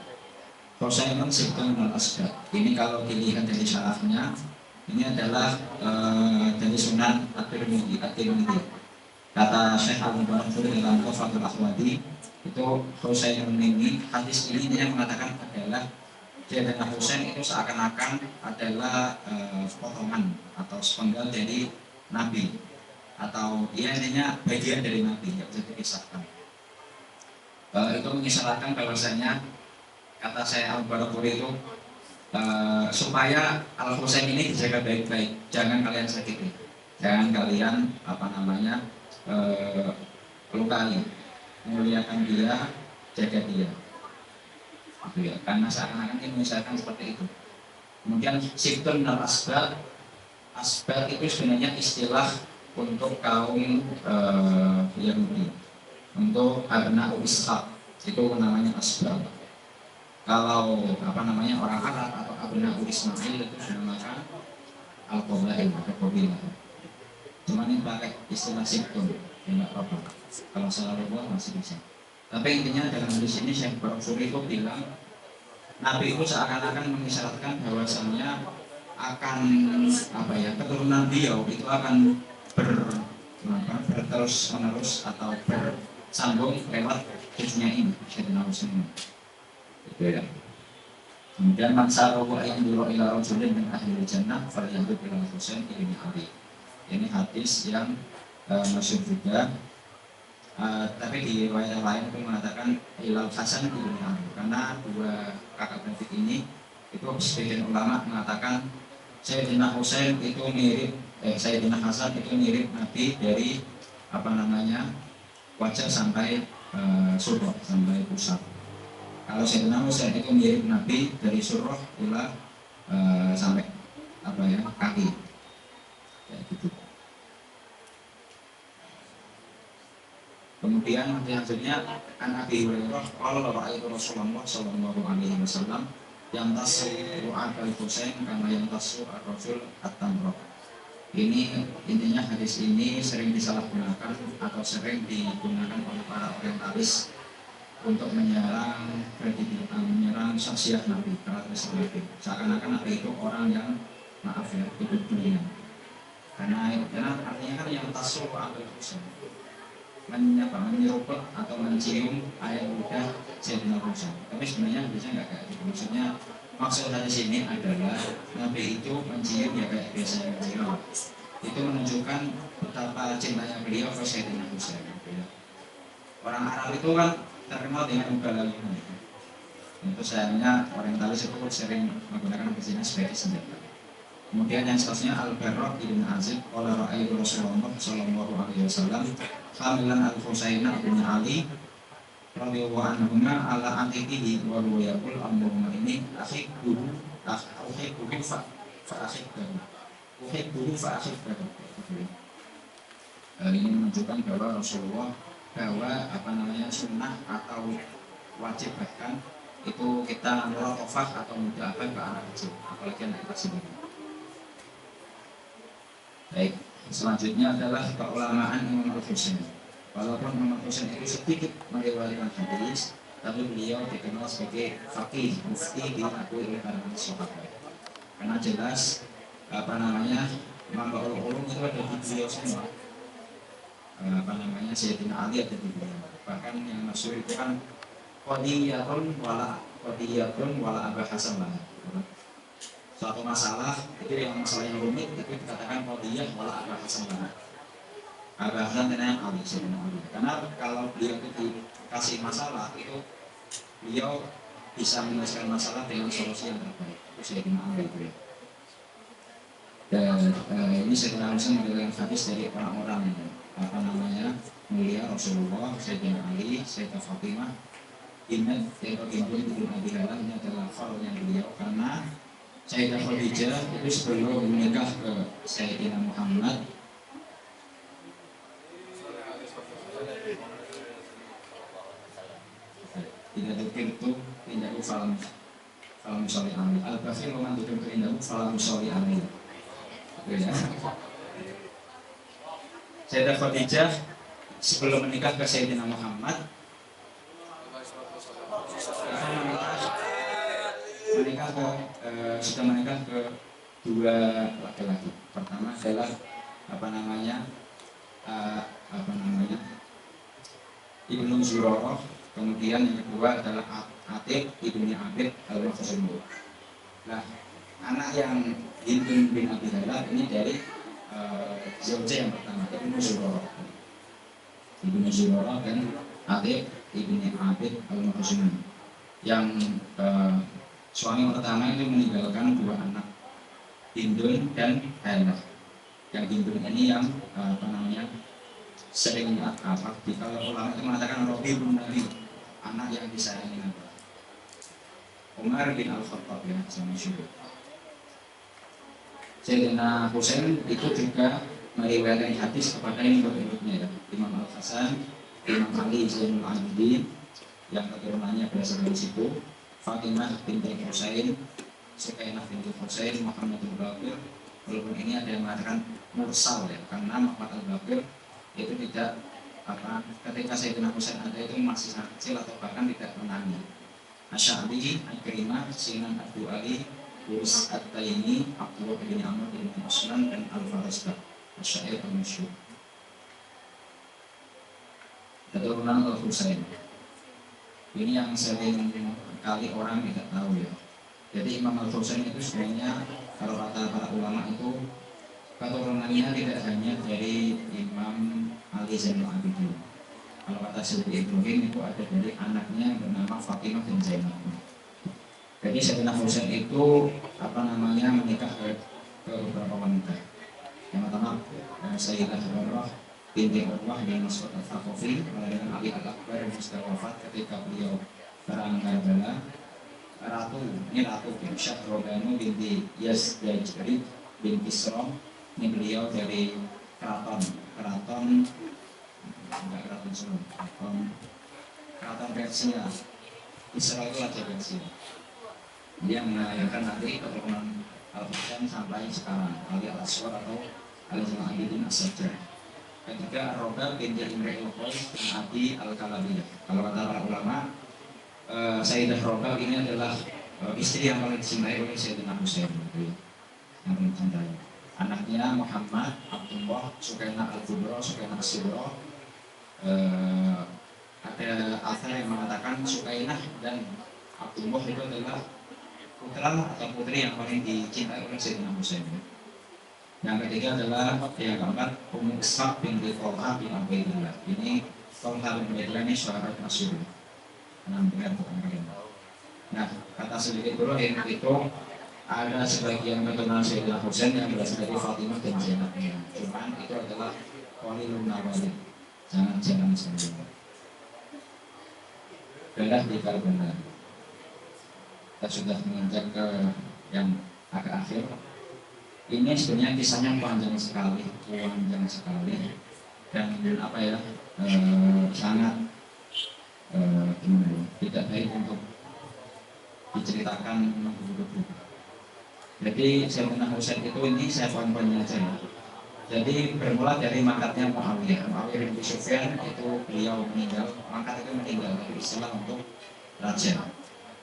Husain Sibtun al-Asbad. Ini kalau dilihat dari syarahnya, ini adalah dari Sunan At-Tirmidzi. Kata Syekh Al-Mubarak dalam Tuhfatul Ahwadi, itu Husain ini, hadis ini dia mengatakan adalah Sayyidina Husain itu seakan-akan adalah potongan atau sepenggal dari Nabi, atau ya intinya bagian dari Nabi yang bisa dipisahkan. Itu mengisyaratkan bahwasanya kata saya Al-Barakuri itu supaya Al Husain ini dijaga baik-baik, jangan kalian sakiti, jangan kalian lukai, memuliakan dia, jaga dia. Gitu ya, karena seakan-akan ini misalkan seperti itu. Kemudian Sibtun al-Asbad, Asbad itu sebenarnya istilah untuk kaum Yahudi, untuk Abna'u Ishaq, itu namanya Asbad. Kalau orang Arab atau Abna'u Ismail itu dinamakan Al-Qabail atau Qabilah. Cuman ini pakai istilah Sibtun, ya nggak apa-apa. Kalau salah lupa masih bisa. Tapi intinya dalam hadis ini Syekh Barakfuri itu bilang Nabi itu seakan-akan mengisyaratkan bahwasannya akan keturunan beliau itu akan berterus menerus atau bersambung lewat cucunya ini, Sayyidina Husain. Itu ya. Kemudian mansarahu ayat dulu ila rajulin min ahli jannah falyandub ila Husain ibn Ali. Ini hadis yang masyhur juga. Tapi di riwayat lain itu mengatakan Hilal Hasan ibn Ali, karena dua kakak beradik ini itu sebagian ulama mengatakan Sayyidina Husain itu mirip Sayyidina Hasan itu mirip Nabi dari wajah sampai surah sampai pusat. Kalau Sayyidina Husain itu mirip Nabi dari surah ila sampai kaki. Ya, gitu. Kemudian selanjutnya an Abi Hurairah qala ra'aitu Rasulullah sallallahu alaihi wasallam yang tasru al Husain kama yang tasru ar-rajul at-tamra. Ini intinya hadis ini sering disalahgunakan atau sering digunakan oleh para orientalis untuk menyerang syakhsiat Nabi, karakteristik Nabi. Seakan-akan Nabi itu orang yang hidup dunia. Karena artinya kan yang tasru al Husain menyeruput atau mencium air ludah Sayyidina Husain. Tapi sebenarnya bisa nggak kayak gitu. Maksud dari sini adalah Nabi itu mencium ya kayak biasanya mencium. Itu menunjukkan betapa cintanya beliau ke Sayyidina Husain. Orang Arab itu kan terkenal dengan ugal-ugalan. Itu sayangnya orientalis itu sering menggunakan besinya sebagai senjata. Kemudian yang seterusnya Al-Barra ibn Azib qala ra'aitu Rasulullah sallallahu alaihi wasallam hamilan al-Husain bin Ali radhiyallahu anhu ala atiqihi wa huwa yaqul Allahumma inni uhibbuhu fa akhibbahu. Ini menunjukkan bahwa Rasulullah sunnah atau wajib bahkan itu kita merotofah atau mudahkan ke anak kecil, apalagi anak kecil. Baik, selanjutnya adalah keulamaan Imam Husain. Walaupun Imam Husain itu sedikit meriwayatkan hadis, tapi beliau dikenal sebagai faqih, mufti diakui oleh para sahabat. Karena jelas Imam Ba'ul Ulum itu ada di beliau semua. Sayyidina Ali ada di beliau. Bahkan yang masyhur itu kan qadiyatun wala Aba Hasan lah. Suatu masalah itu yang masalahnya rumit itu dikatakan qadiyah wala Aba Hasan lah. Aba Hasan dan Ali, Sayyidina Ali. Karena kalau beliau itu dikasih masalah itu beliau bisa menyelesaikan masalah dengan solusi yang terbaik. Itu Sayyidina Ali itu ya. Dan ini saya langsung meriwayatkan hadis dari orang-orang apa namanya mulia Rasulullah, Sayyidina Ali, Sayyidah Fatimah. Ingat Ibnu bin Abi Halal ini adalah fardunya beliau karena Sayyidah Khadijah itu sebelum menikah ke Sayyidina Muhammad tidak tukir itu tidak falam musoli alaihi al-bakhil wa man tukir indahu falam musoli alaihi. Ya. Sayyidah Khadijah sebelum menikah ke Sayyidina Muhammad sudah menikah ke dua laki-laki. Pertama adalah Ibnu Zurarah, kemudian yang kedua adalah Atiq ibni Abid al-Khuzai. Nah, anak yang Hindun bin Abi Halal ini dari Zawjah yang pertama, Ibnu Zurarah dan Atiq ibni Abid al-Khuzai. Yang suami pertama itu meninggalkan dua anak, Hindun dan Halah. Yang Hindun ini yang sering kalau ulama itu mengatakan Robi bin Nabi, anak yang disayangi Nabi. Umar bin Al-Khattab ya, sama syukur. Sayyidina Husain itu juga meriwayatkan hadis kepada yang berikutnya ya, Imam Al-Hasan, Imam Ali Zainul Abidin yang keturunannya berasal dari situ, Fatimah binti Husain, Sukainah binti Husain, Muhammad al-Baqir. Walaupun ini ada yang mengatakan mursal ya, karena Muhammad al-Baqir itu tidak ketika Sayyidina Husain ada itu masih sangat kecil atau bahkan tidak menangi. Asy'ari, Ikrimah, Sinan Abu Ali, Urus At-Taimi, Abdullah bin Amr bin Usman dan Al-Farazdak, Asyair al-Masyhur. Keturunan Al-Husain. Ini yang sering kali orang tidak tahu ya. Jadi Imam Al-Husain itu sebenarnya kalau kata para ulama itu keturunannya tidak hanya dari Imam Ali Zainul Abidin. Kalau kata Syekh Ibrahim itu ada dari anaknya yang bernama Fatimah bin Zainab. Jadi Sayyidina Husain itu menikah ke beberapa wanita. Yang pertama Sayyidah Urwah binti Urwah bin Mas'ud al-Thaqafi, melahirkan Ali al-Akbar yang sudah wafat ketika beliau perang Karbala. Ratu bin Syahrobanu binti Yazdajrid bin Kisra. Ini beliau dari keraton Persia. Israel itu raja Persia. Dia melahirkan nanti keturunan Al-Husain sampai sekarang, Ali al-Aswar atau Ali Zainul As-Sajjah. Ketiga Roba binti Imrul Qais bin Abi al-Kalabiyah. Kalau kata para ulama, Sayyidah Roba ini adalah istri yang paling dicintai oleh Sayyidina Husain, yang paling dicintai. Anaknya Muhammad, Abdullah, Sukainah al-Kubra, Sukainah al-Sibra. Ada asal yang mengatakan Sukainah dan Abdullah itu adalah putra atau putri yang paling dicintai oleh Sayyidina Husain. Yang ketiga adalah yang keempat Ummu Ishaq binti Thalhah bin Ubaidillah. Ini Thalhah bin Ubaidillah ini sahabat masyhur. Mendengar bukan kalian. Nah, kata sedikit dulu yang itu ada sebagian keturunan Sayyidina Husain yang berasal dari Fatimah dan Zainab. Cuman itu adalah walilun nawali. Jangan sendiri. Benar di Karbala. Kita sudah menginjak ke yang agak akhir. Ini sebenarnya kisahnya panjang sekali dan sangat tidak baik untuk diceritakan menggebu-gebu. Jadi Sayyidina Husain itu ini saya poin-poinnya aja ya. Jadi bermula dari mangkatnya Muawiyah bin Abi Sufyan, itu beliau meninggal. Mangkat itu meninggal, itu istilah untuk raja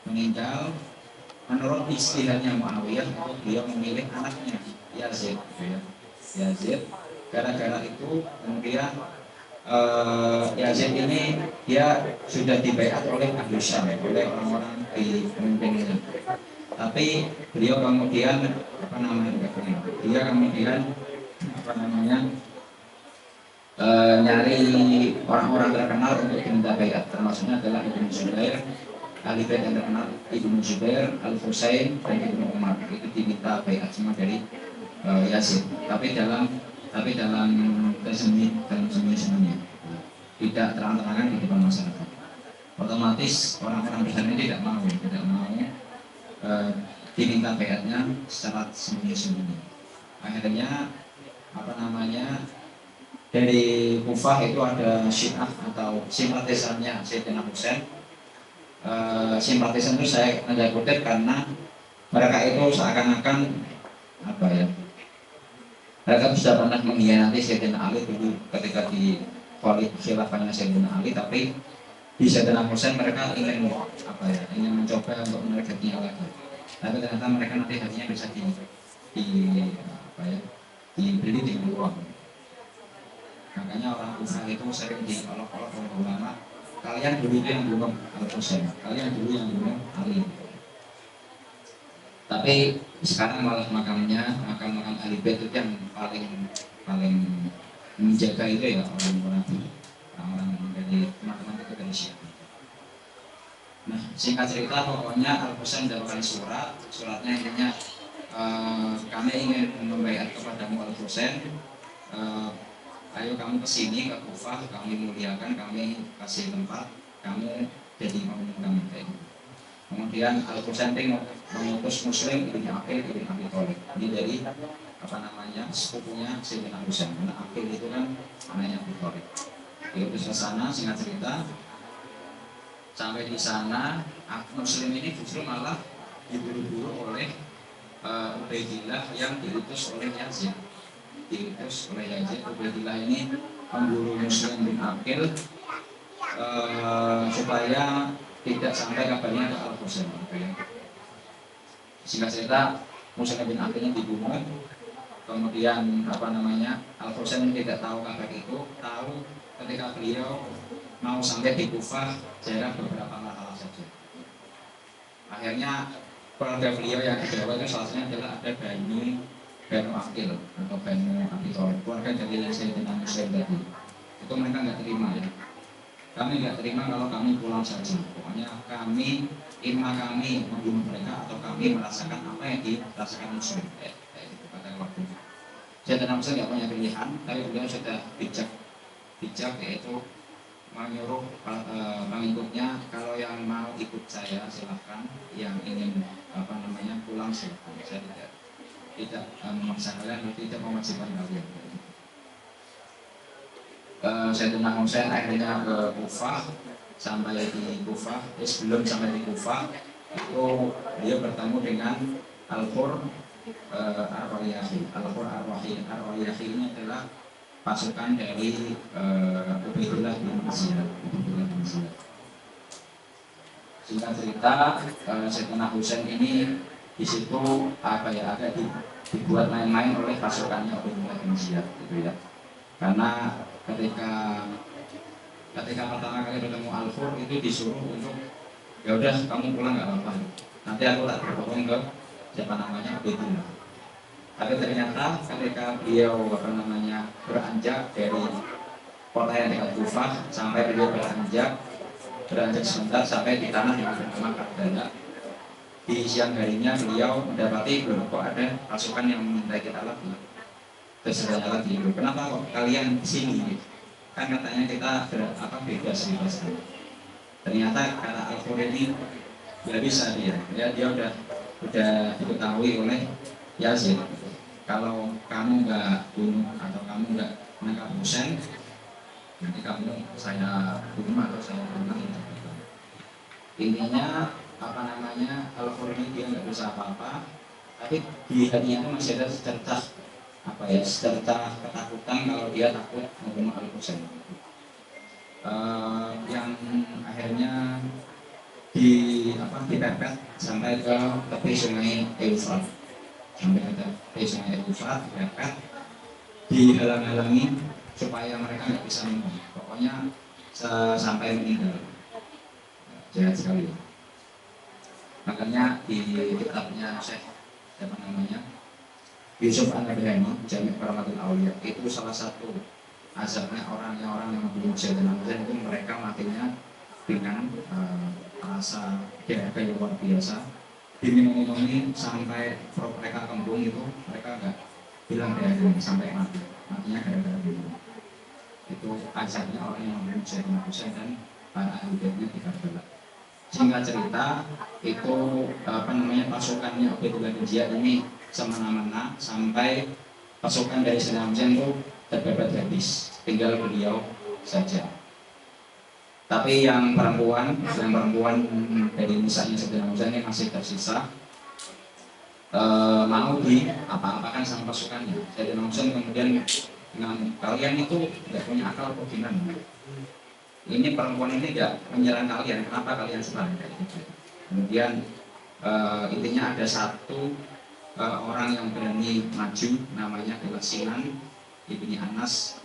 meninggal. Menurut istilahnya Muawiyah, beliau memilih anaknya Yazid, Yazid. Gara-gara itu kemudian Yazid ini dia sudah dibaiat oleh Abu Syam, oleh orang-orang di pemimpinnya. Tapi beliau kemudian nyari orang-orang terkenal untuk diminta baiat, termasuknya adalah Ibnu Zubair, ahli bait yang terkenal Ibnu Zubair, Al-Husain dan Ibnu Umar. Itu diminta baiat semua dari Yazid, tapi dalam tersembunyi tidak terang-terangan di depan masyarakat. Otomatis orang-orang besar ini tidak mau diminta bayatnya secara sembunyi-sembunyi. Akhirnya dari Kufah itu ada Syiah atau simpatisannya Sayyidina Husain. Simpatisan itu saya tanda kutip karena mereka itu seakan-akan mereka sudah pernah mengkhianati Sayyidina Ali dulu ketika di khilafahnya Sayyidina Ali, tapi di Sayyidina Husain mereka ingin mencoba untuk menargetnya lagi. Tapi ternyata mereka nanti hatinya bisa dibeli dengan uang. Makanya orang Kufah itu sering diolok-olok oleh ulama, kalian dulu itu yang bunuh Al-Husain, kalian dulu yang bunuh Ali. Tapi sekarang malah makam Ahli Bait itu yang paling menjaga itu ya orang-orang dari teman-teman itu dari Syiah. Nah, singkat cerita pokoknya Al-Husain mendapatkan suratnya intinya, kami ingin membaiat kepadamu Al-Husain, ayo kamu kesini ke Kufah, kami muliakan, kami kasih tempat, kamu jadi pemimpin kami kayak gitu. Kemudian Al-Husain mengutus Muslim Ibn Aqil Ibn Abi Thalib. Ini dari sepupunya Sayyidina Husain. Karena Aqil itu kan anaknya Abi Thalib. Diutus ke sana, singkat cerita, sampai di sana Muslim ini justru malah diburu-buru oleh Ubaidillah yang diutus oleh Yazid. Ubaidillah ini memburu Muslim bin Aqil supaya tidak sampai kabarnya ke Al-Husain. Singkat cerita, Muslim bin Aqil ini dibunuh. Kemudian Al-Husain tidak tahu kabar itu, tahu ketika beliau mau sampai di Kufah jarak beberapa masalah saja. Akhirnya keluarga beliau yang dibawa itu salah satunya adalah ada Banu Aqil atau Banu Abi Thalib, keluarga dari Sayyidina Muslim tadi. Itu mereka nggak terima ya. Kami nggak terima kalau kami pulang saja. Pokoknya kami membunuh mereka atau kami merasakan apa yang dirasakan Muslim. Itu pada waktu itu. Sayyidina Muslim nggak punya pilihan, tapi beliau sudah bijak yaitu menyuruh pengikutnya, kalau yang mau ikut saya silahkan, yang ingin pulang silahkan. Saya tidak memaksa kalian, tidak mewajibkan kalian. Sayyidina Husain akhirnya ke Kufah. Sampai di Kufah, sebelum sampai di Kufah itu dia bertemu dengan Al-Qur Ar-Rayahi. Al-Qur Ar-Rayahi ini adalah pasukan dari Ubaidillah bin Ziyad. Singkat cerita, Sayyidina Husain ini di situ agak dibuat main-main oleh pasukannya Ubaidillah bin Ziyad gitu ya. Karena ketika pertama kali bertemu Al-Qur itu disuruh untuk ya udah kamu pulang nggak apa-apa, nanti aku tak berbohong ke Ubaidillah. Tapi ternyata ketika beliau beranjak dari kota yang dekat Kufah sampai beliau beranjak sebentar sampai di tanah yang bernama Kardala. Di siang harinya beliau mendapati kok ada pasukan yang meminta kita lagi. Terus saya lagi, kenapa kok kalian kesini? Kan katanya kita beda sih bahasa. Ternyata kata Al-Qur ini nggak bisa dia udah diketahui oleh Yazid. Kalau kamu nggak bunuh atau kamu nggak menangkap Husain, nanti kamu saya bunuh atau saya bunuh. Intinya Al-Qur ini dia nggak bisa apa-apa, tapi di hatinya itu masih ada secercah ketakutan kalau dia takut membunuh Al-Husain. Yang akhirnya dipepet sampai ke tepi sungai Eufrat. Dipepet, dihalang-halangi supaya mereka nggak bisa minum. Pokoknya sampai meninggal. Jahat sekali. Makanya di kitabnya Syekh Yusuf An-Nabhani, Jami' Karamatul Auliya, itu salah satu azabnya orang yang membunuh Sayyidina Husain itu mereka matinya dengan rasa kayak luar biasa, diminum-minumi sampai perut mereka kembung itu mereka bilang dari sampai mati, matinya gara-gara bunuh. Itu ajarnya orang yang membunuh Sayyidina Husain dan para ahli baitnya di Karbala. Singkat cerita, itu pasukannya Ubaidillah bin Ziyad ini semena-mena sampai pasukan dari Sayyidina Husain itu terbebat habis, tinggal beliau saja. Tapi yang perempuan dari nisanya Sayyidina Husain ini masih tersisa, mau di apa-apakan sama pasukannya. Sayyidina Husain kemudian dengan kalian itu tidak punya akal kok gimana? Ini perempuan ini tidak menyerang kalian, kenapa kalian serang? Kemudian intinya ada satu orang yang berani maju, namanya adalah Sinan ibni Anas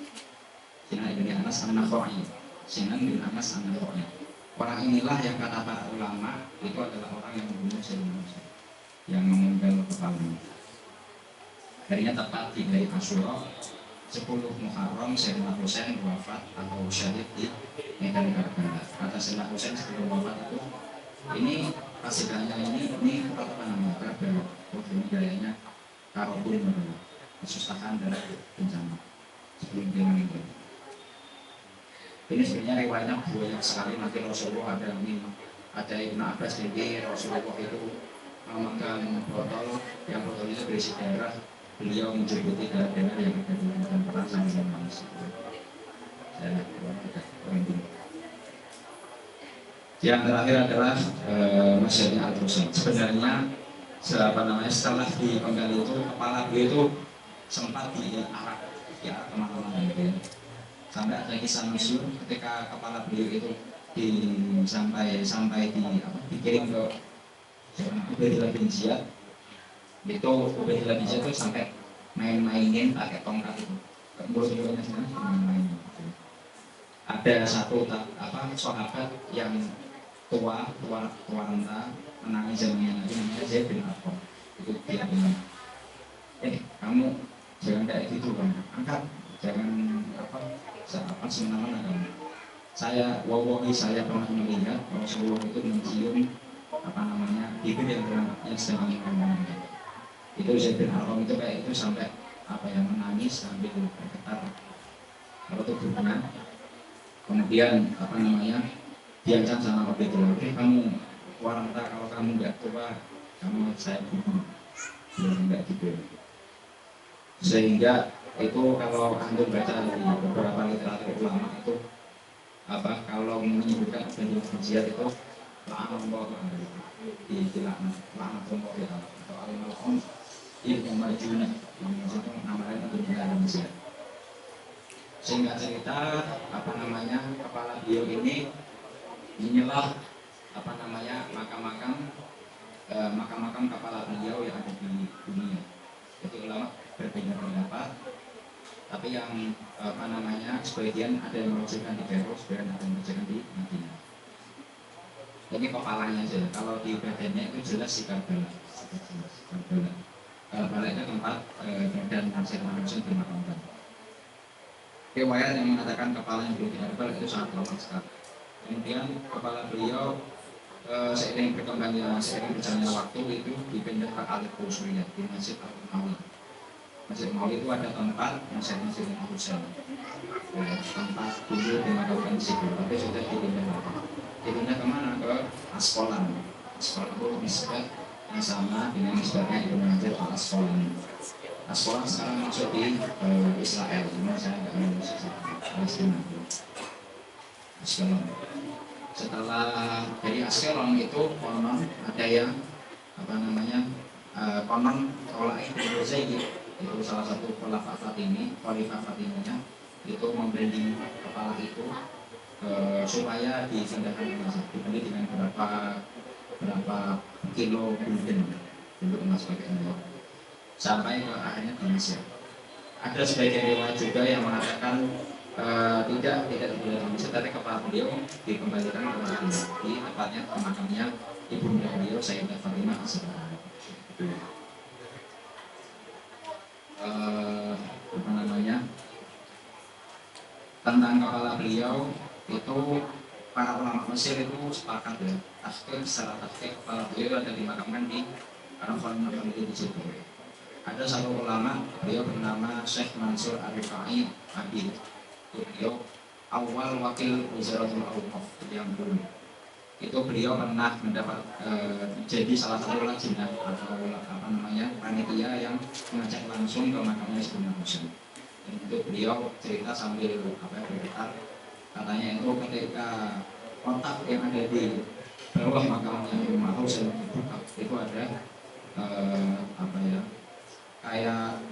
An-Nakhai. Sinan bin Anas An-Nakhai. Orang inilah yang kata para ulama itu adalah orang yang membunuh Sayyidina Husain, yang memenggal kepalanya. Akhirnya tepat di hari Asyura 10 Muharram Sayyidina Husain wafat atau syahid di Medan Karbala. Kata Sayyidina Husain sebelum wafat itu, ini pasidanya ini apa namanya, Karbala. Ini gayanya karobun, kesusahan dan bencana sebelum dia meninggal. Ini sebenarnya riwayatnya banyak sekali. Nanti Rasulullah ada Ibnu Abbas jadi Rasulullah itu memegang botol, yang botol itu berisi darah. Beliau menjemputi darah-darah yang ada di dalam perang sama manusia. Yang terakhir adalah Masyarakat Al-Husain. Sebenarnya setelah dipenggal itu, kepala beliau itu sempat diarak teman-teman gitu ya. Sampai ada kisah masyhur ketika kepala beliau itu dikirim ke Ubaidillah bin Ziyad. Itu Ubaidillah bin Ziyad itu sampai main-mainin pakai tongkat itu. Main-mainin. Ada satu sahabat yang tua renta menangis zamannya Nabi, namanya Zaid bin Arqam. Itu dia bilang, kamu jangan kayak gitu kan, angkat, jangan semena-mena kamu. Saya pernah melihat Rasulullah itu mencium bibir yang sedang ngomong. Itu Zaid bin Arqam itu kayak itu sampai menangis sambil bergetar tubuhnya. Kemudian diancam sama Ubaidillah, kamu wanita, kalau kamu nggak tua, kamu saya bunuh. Biar nggak gitu. Sehingga itu kalau antum baca di beberapa literatur ulama itu kalau menyebutkan Ubaidillah bin Ziyad itu la'anallahu dilaknat, la'anatullah atau al-mal'un ibnu Marjuna, yang maksudnya nama lain untuk Ubaidillah bin Ziyad. Sehingga cerita kepala beliau inilah makam-makam kepala beliau yang ada di dunia. Jadi ulama berbeda pendapat, tapi yang sebagian ada yang merujukan di Kairo, sebagian ada yang merujukan di Madinah. Ini kepalanya aja, kalau di badannya itu jelas di Karbala. Karbala itu tempat badan Sayyidina Husain dimakamkan. Riwayat yang mengatakan kepalanya beliau di Karbala itu sangat lama sekali. Kemudian kepala beliau seiring berjalannya waktu itu dipindah ke Al-Qusuriyah di Masjid Al-Mawi. Masjid Al-Mawi itu ada tempat Sayyidina Husain. Tempat dulu dimakamkan di situ, tapi sudah dipindah lagi. Dipindah kemana? Ke Asqalan. Asqalan itu nisbah yang sama dengan nisbahnya Ibnu Hajar Al-Asqalani. Asqalan sekarang masuk di Israel, cuma saya nggak ngurus Palestina. Asqalan. Setelah dari Asqalan itu konon ada yang konon Tolak Ibnu Zaid, itu salah satu khalifah Fatimiyah itu membeli kepala itu supaya dipindahkan ke Mesir, dibeli dengan berapa kilo gulden untuk emas pakaiannya, sampai ke akhirnya di Mesir. Ada sebagian riwayat juga yang mengatakan tidak dibeli di Mesir, tapi kepala beliau dikembalikan ke Madinah, di tempatnya makamnya ibunda beliau Sayyidah Fatimah Az-Zahra. Tentang kepala beliau itu para ulama Mesir itu sepakat ya, secara tahqiq kepala beliau ada dimakamkan di Arafah di situ. ada satu ulama, beliau bernama Syekh Mansur Ar-Rifai Abid. Beliau awal wakil Wizaratul Awqaf yang dulu. Itu beliau pernah mendapat jadi salah satu lajnah atau apa namanya panitia yang mengajak langsung ke makamnya Sayyidina Husain. Dan itu beliau cerita sambil bergetar, katanya itu ketika kotak yang ada di bawah makamnya Imam Husain itu ada kayak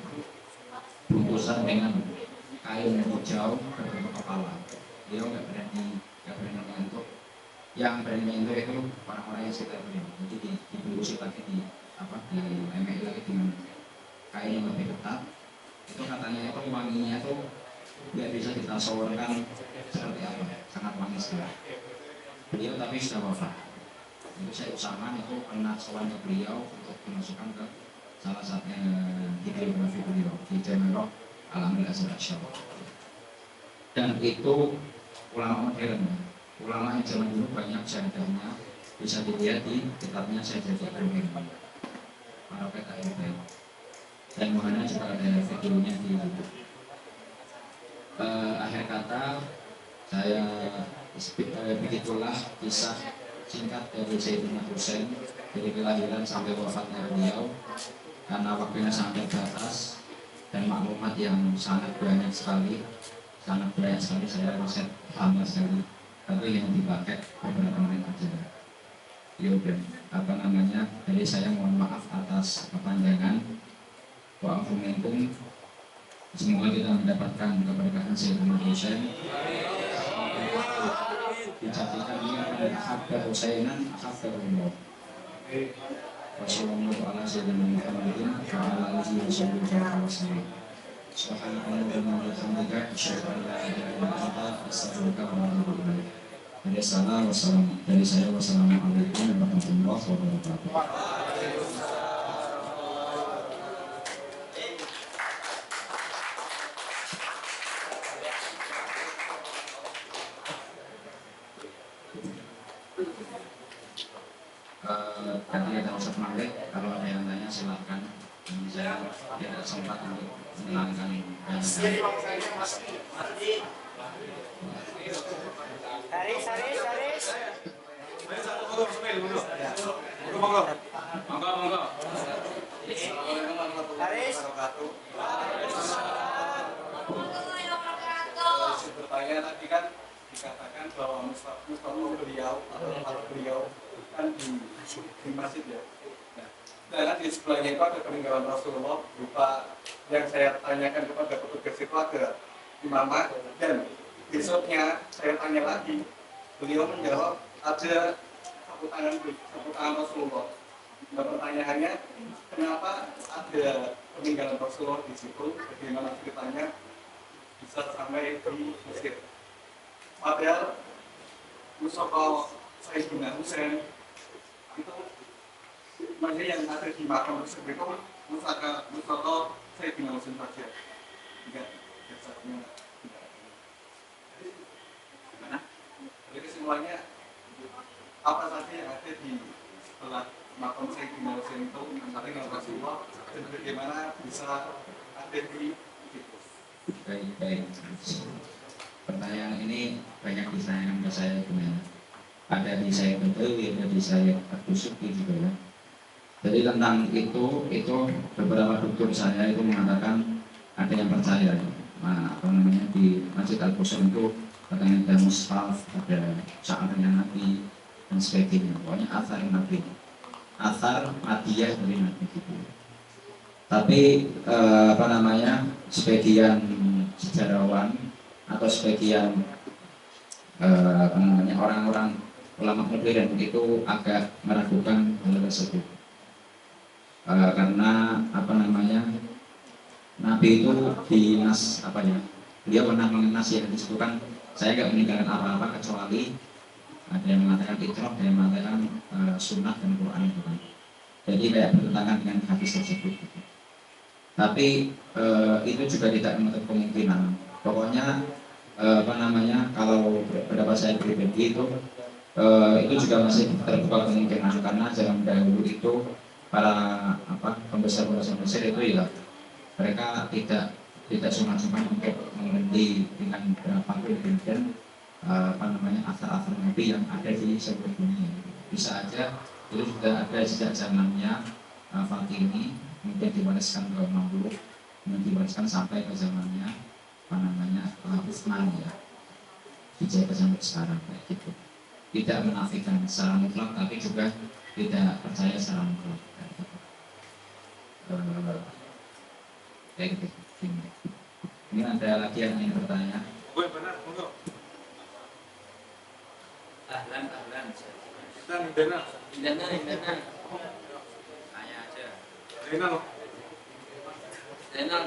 bungkusan dengan kain hijau berbentuk kepala. Dia nggak berani menyentuh. Yang berani menyentuh itu orang-orang yang sekitar beliau. Jadi dibungkus lagi di emeli lagi dengan kain yang lebih ketat. Itu katanya itu wanginya itu nggak bisa kita sawarkan seperti apa, sangat wangi sekali. Beliau tapi sudah wafat. Itu saya Usama itu pernah sowan ke beliau untuk dimasukkan ke salah satu biografi beliau di Jami'ah Alamil Azhar Asy'ari. Dan itu ulama modern, ulama yang zaman dulu banyak syahadahnya, bisa dilihat di kitabnya Syahdatul Ibrahim para PKIB. Dan mohonnya juga ada videonya di YouTube. Akhir kata saya begitulah kisah singkat dari Sayyidina Husain dari kelahiran sampai wafatnya beliau. Karena waktunya sangat terbatas dan maklumat yang sangat banyak sekali saya riset lama sekali, tapi yang dipakai beberapa menit aja. Ya udah, jadi saya mohon maaf atas kepanjangan. Wa'afu minkum. Semoga kita mendapatkan keberkahan Sayyidina Husain. Dijadikan dia pada ahabba Husainan ahabba Allah. Wassalamualaikum warahmatullahi wabarakatuh. Subhanallah wa bihamdihi asyhadu an la ilaha illa anta astaghfiruka wa atubu ilaik. Dari saya wassalamualaikum warahmatullahi wabarakatuh. Tadi ada Ustaz Malik, kalau ada yang tanya silakan. Saya tidak sempat untuk menenangkan. Bertanya tadi kan dikatakan bahwa Mustafa beliau atau tempat beliau kan di masjid ya. Dan di sebelahnya itu ada peninggalan Rasulullah berupa yang saya tanyakan kepada petugas itu ada imamah, dan besoknya saya tanya lagi, beliau menjawab ada sapu tangan Rasulullah. Dan pertanyaannya, kenapa ada peninggalan Rasulullah di situ? Bagaimana ceritanya bisa sampai di Mesir? Padahal Mustafa Sayyidina Husain itu maksudnya yang ada di makam tersebut itu Mustafa Sayyidina Husain saja. Enggak, biasanya gimana? Jadi kesimpulannya apa saja yang ada di sebelah makam Sayyidina Husain itu antara dengan Rasulullah, dan bagaimana bisa ada di situ? Baik. Pertanyaan ini banyak ditanyakan ke saya gimana? Ada di saya Bedawi, ada di saya Abdusuki juga ya. Jadi tentang itu beberapa dokter saya itu mengatakan ada yang percaya di Masjid Al-Qusum itu katanya ada mushaf, ada syairnya Nabi dan sebagainya. Pokoknya athar Nabi, athar madiyah dari Nabi gitu. Tapi sebagian sejarawan atau sebagian orang-orang ulama modern itu agak meragukan hal tersebut. Karena Nabi itu dinas dia pernah mengenas yang disebutkan, saya nggak meninggalkan apa-apa kecuali ada yang mengatakan ikraf, ada yang mengatakan sunnah dan Quran itu kan. Jadi kayak bertentangan dengan hadis tersebut gitu. Tapi itu juga tidak menutup kemungkinan. Pokoknya kalau pendapat saya pribadi itu juga masih terbuka kemungkinan, karena zaman dahulu itu para pembesar-pembesar Mesir itu ya mereka tidak sungkan-sungkan untuk menghenti dengan berapa pun dan asal-asal Nabi yang ada di seluruh dunia. Bisa aja itu sudah ada sejak zamannya Fatimi, kemudian diwariskan ke Mamluk, kemudian diwariskan sampai ke zamannya Utsmani ya, dijaga sampai sekarang kayak gitu. Tidak menafikan secara mutlak, tapi juga tidak percaya secara mutlak. Kayak gitu. Ini ada lagi yang ingin bertanya. Benar, monggo. Ahlan. Indana. Tanya aja. Zainal. Tanya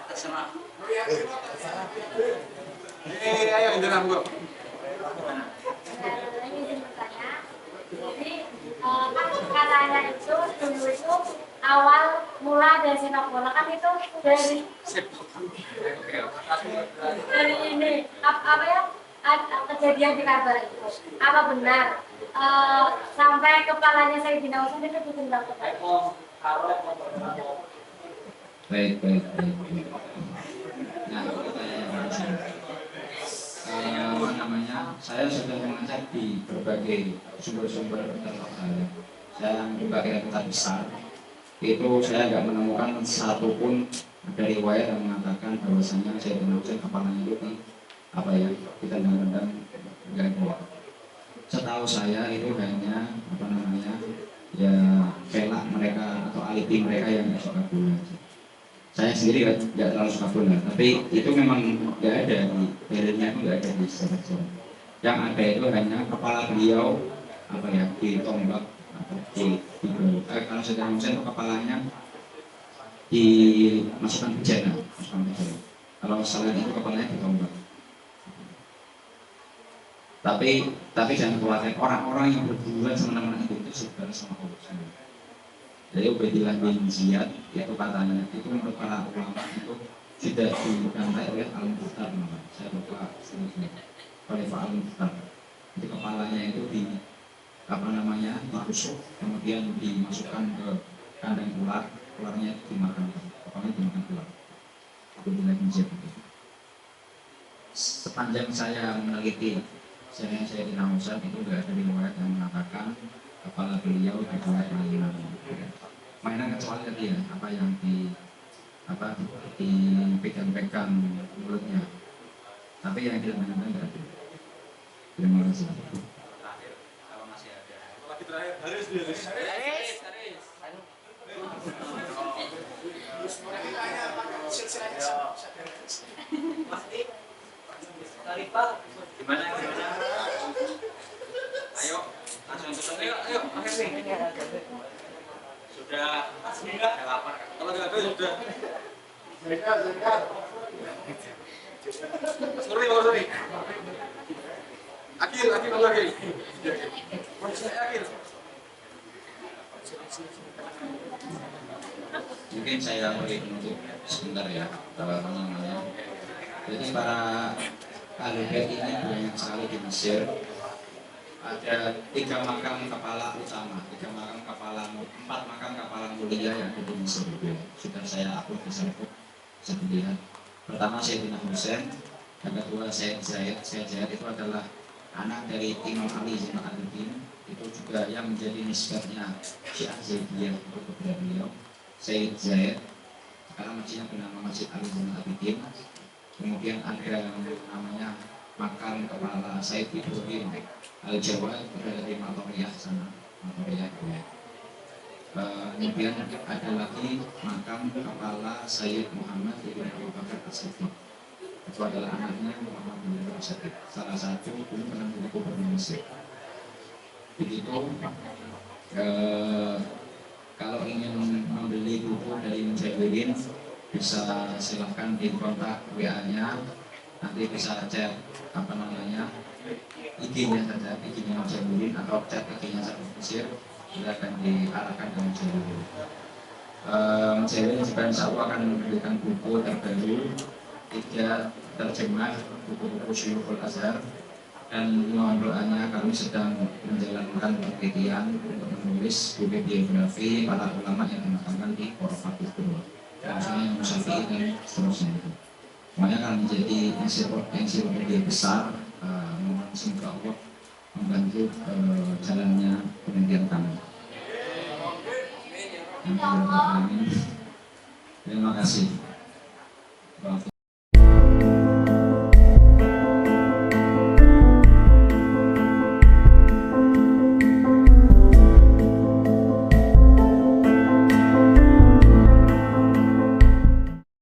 terserah. Ayo Indana, monggo. Jadi katanya itu dulu itu awal mula dari sepak bola kan itu dari ini apa ya kejadian di Kalbar itu apa benar sampai kepalanya Sayyidina Utsman itu ditendang ke Baik. Nah, saya sudah mengecek di berbagai sumber-sumber terlok saya berbagai kitab besar itu saya nggak menemukan satupun dari riwayat yang mengatakan bahwasanya saya menuliskan kepalanya itu ditendang-tendang gak. Setahu saya itu hanya ya pelak mereka atau alibi mereka yang nggak suka bola. Saya sendiri nggak terlalu suka bola, tapi itu memang nggak ada di dalilnya, itu nggak ada di sejarah. Yang ada itu hanya kepala beliau ditombak kalau Sayyidina Husain itu kepalanya dimasukkan bejana. Kalau selain itu kepalanya ditombak. Tapi jangan khawatir, orang-orang yang berhubungan sama teman itu saudara sama Allah. Jadi Ubaidillah bin Ziyad itu katanya itu menurut para ulama itu sudah dibantai oleh Al-Mukhtar. Saya lupa oleh Pak Al-Mukhtar. Jadi kepalanya itu ditusuk, kemudian dimasukkan ke kandang ularnya itu dimakan, kepalanya dimakan ular. Ubaidillah bin Ziyad itu. Sepanjang saya meneliti Sayyidina Husain itu tidak ada riwayat yang mengatakan kepala beliau dibuat mainan kecuali tadi ya yang dipegang-pegang mulutnya, tapi yang dimainkan tidak ada. Terima kasih. Terakhir, kalau masih ada. Lagi terakhir, Haris. Gimana? Ayo, langsung tutup. Ayo, akhir nih. Sudah lapar kan? Kalau nggak ada sudah. Sorry. Akhir lagi. Akhir. Mungkin saya boleh menutup sebentar ya. Jadi para ahli bait ini banyak sekali di Mesir. Ada 3 makam kepala utama, 4 makam kepala mulia yang ada di Mesir. Sudah saya upload di Facebook, bisa dilihat. Pertama Sayyidina Husain, yang kedua Sayyid Zaid. Sayyid Zaid itu adalah anak dari Imam Ali Zainal Abidin, itu juga yang menjadi nisbatnya Syiah Zaidiyah untuk kepada beliau. Sayyid Zaid, sekarang masjidnya bernama Masjid Ali Zainal Abidin. Kemudian ada namanya makam kepala Sayyid Ibrahim Al-Jawad berada di Matoriyah sana, Matoriyah ya. Kemudian ada lagi makam kepala Sayyid Muhammad ibn Abu Bakar As-Siddiq. Itu adalah anaknya Muhammad bin Abu Bakar, salah satu dulu pernah menjadi gubernur Mesir. Begitu kalau ingin membeli buku dari Mujahirin bisa silahkan di kontak WA-nya, nanti bisa chat IG-nya saja, IG-nya Mujahirin atau chat IG-nya Sarif Mesir. silakan diarahkan ke Jawa. Jawa juga insya Allah akan memberikan buku terbaru 3 terjemah buku-buku Syuyukhul Azhar, dan mohon doanya kami sedang menjalankan penelitian untuk menulis buku biografi para ulama yang dimakamkan di Khurafatul Qur'an, misalnya Imam Syafi'i dan seterusnya itu. Semuanya akan menjadi ensiklopedia besar. Mohon semoga Allah membantu jalannya penelitian kami. Terima kasih.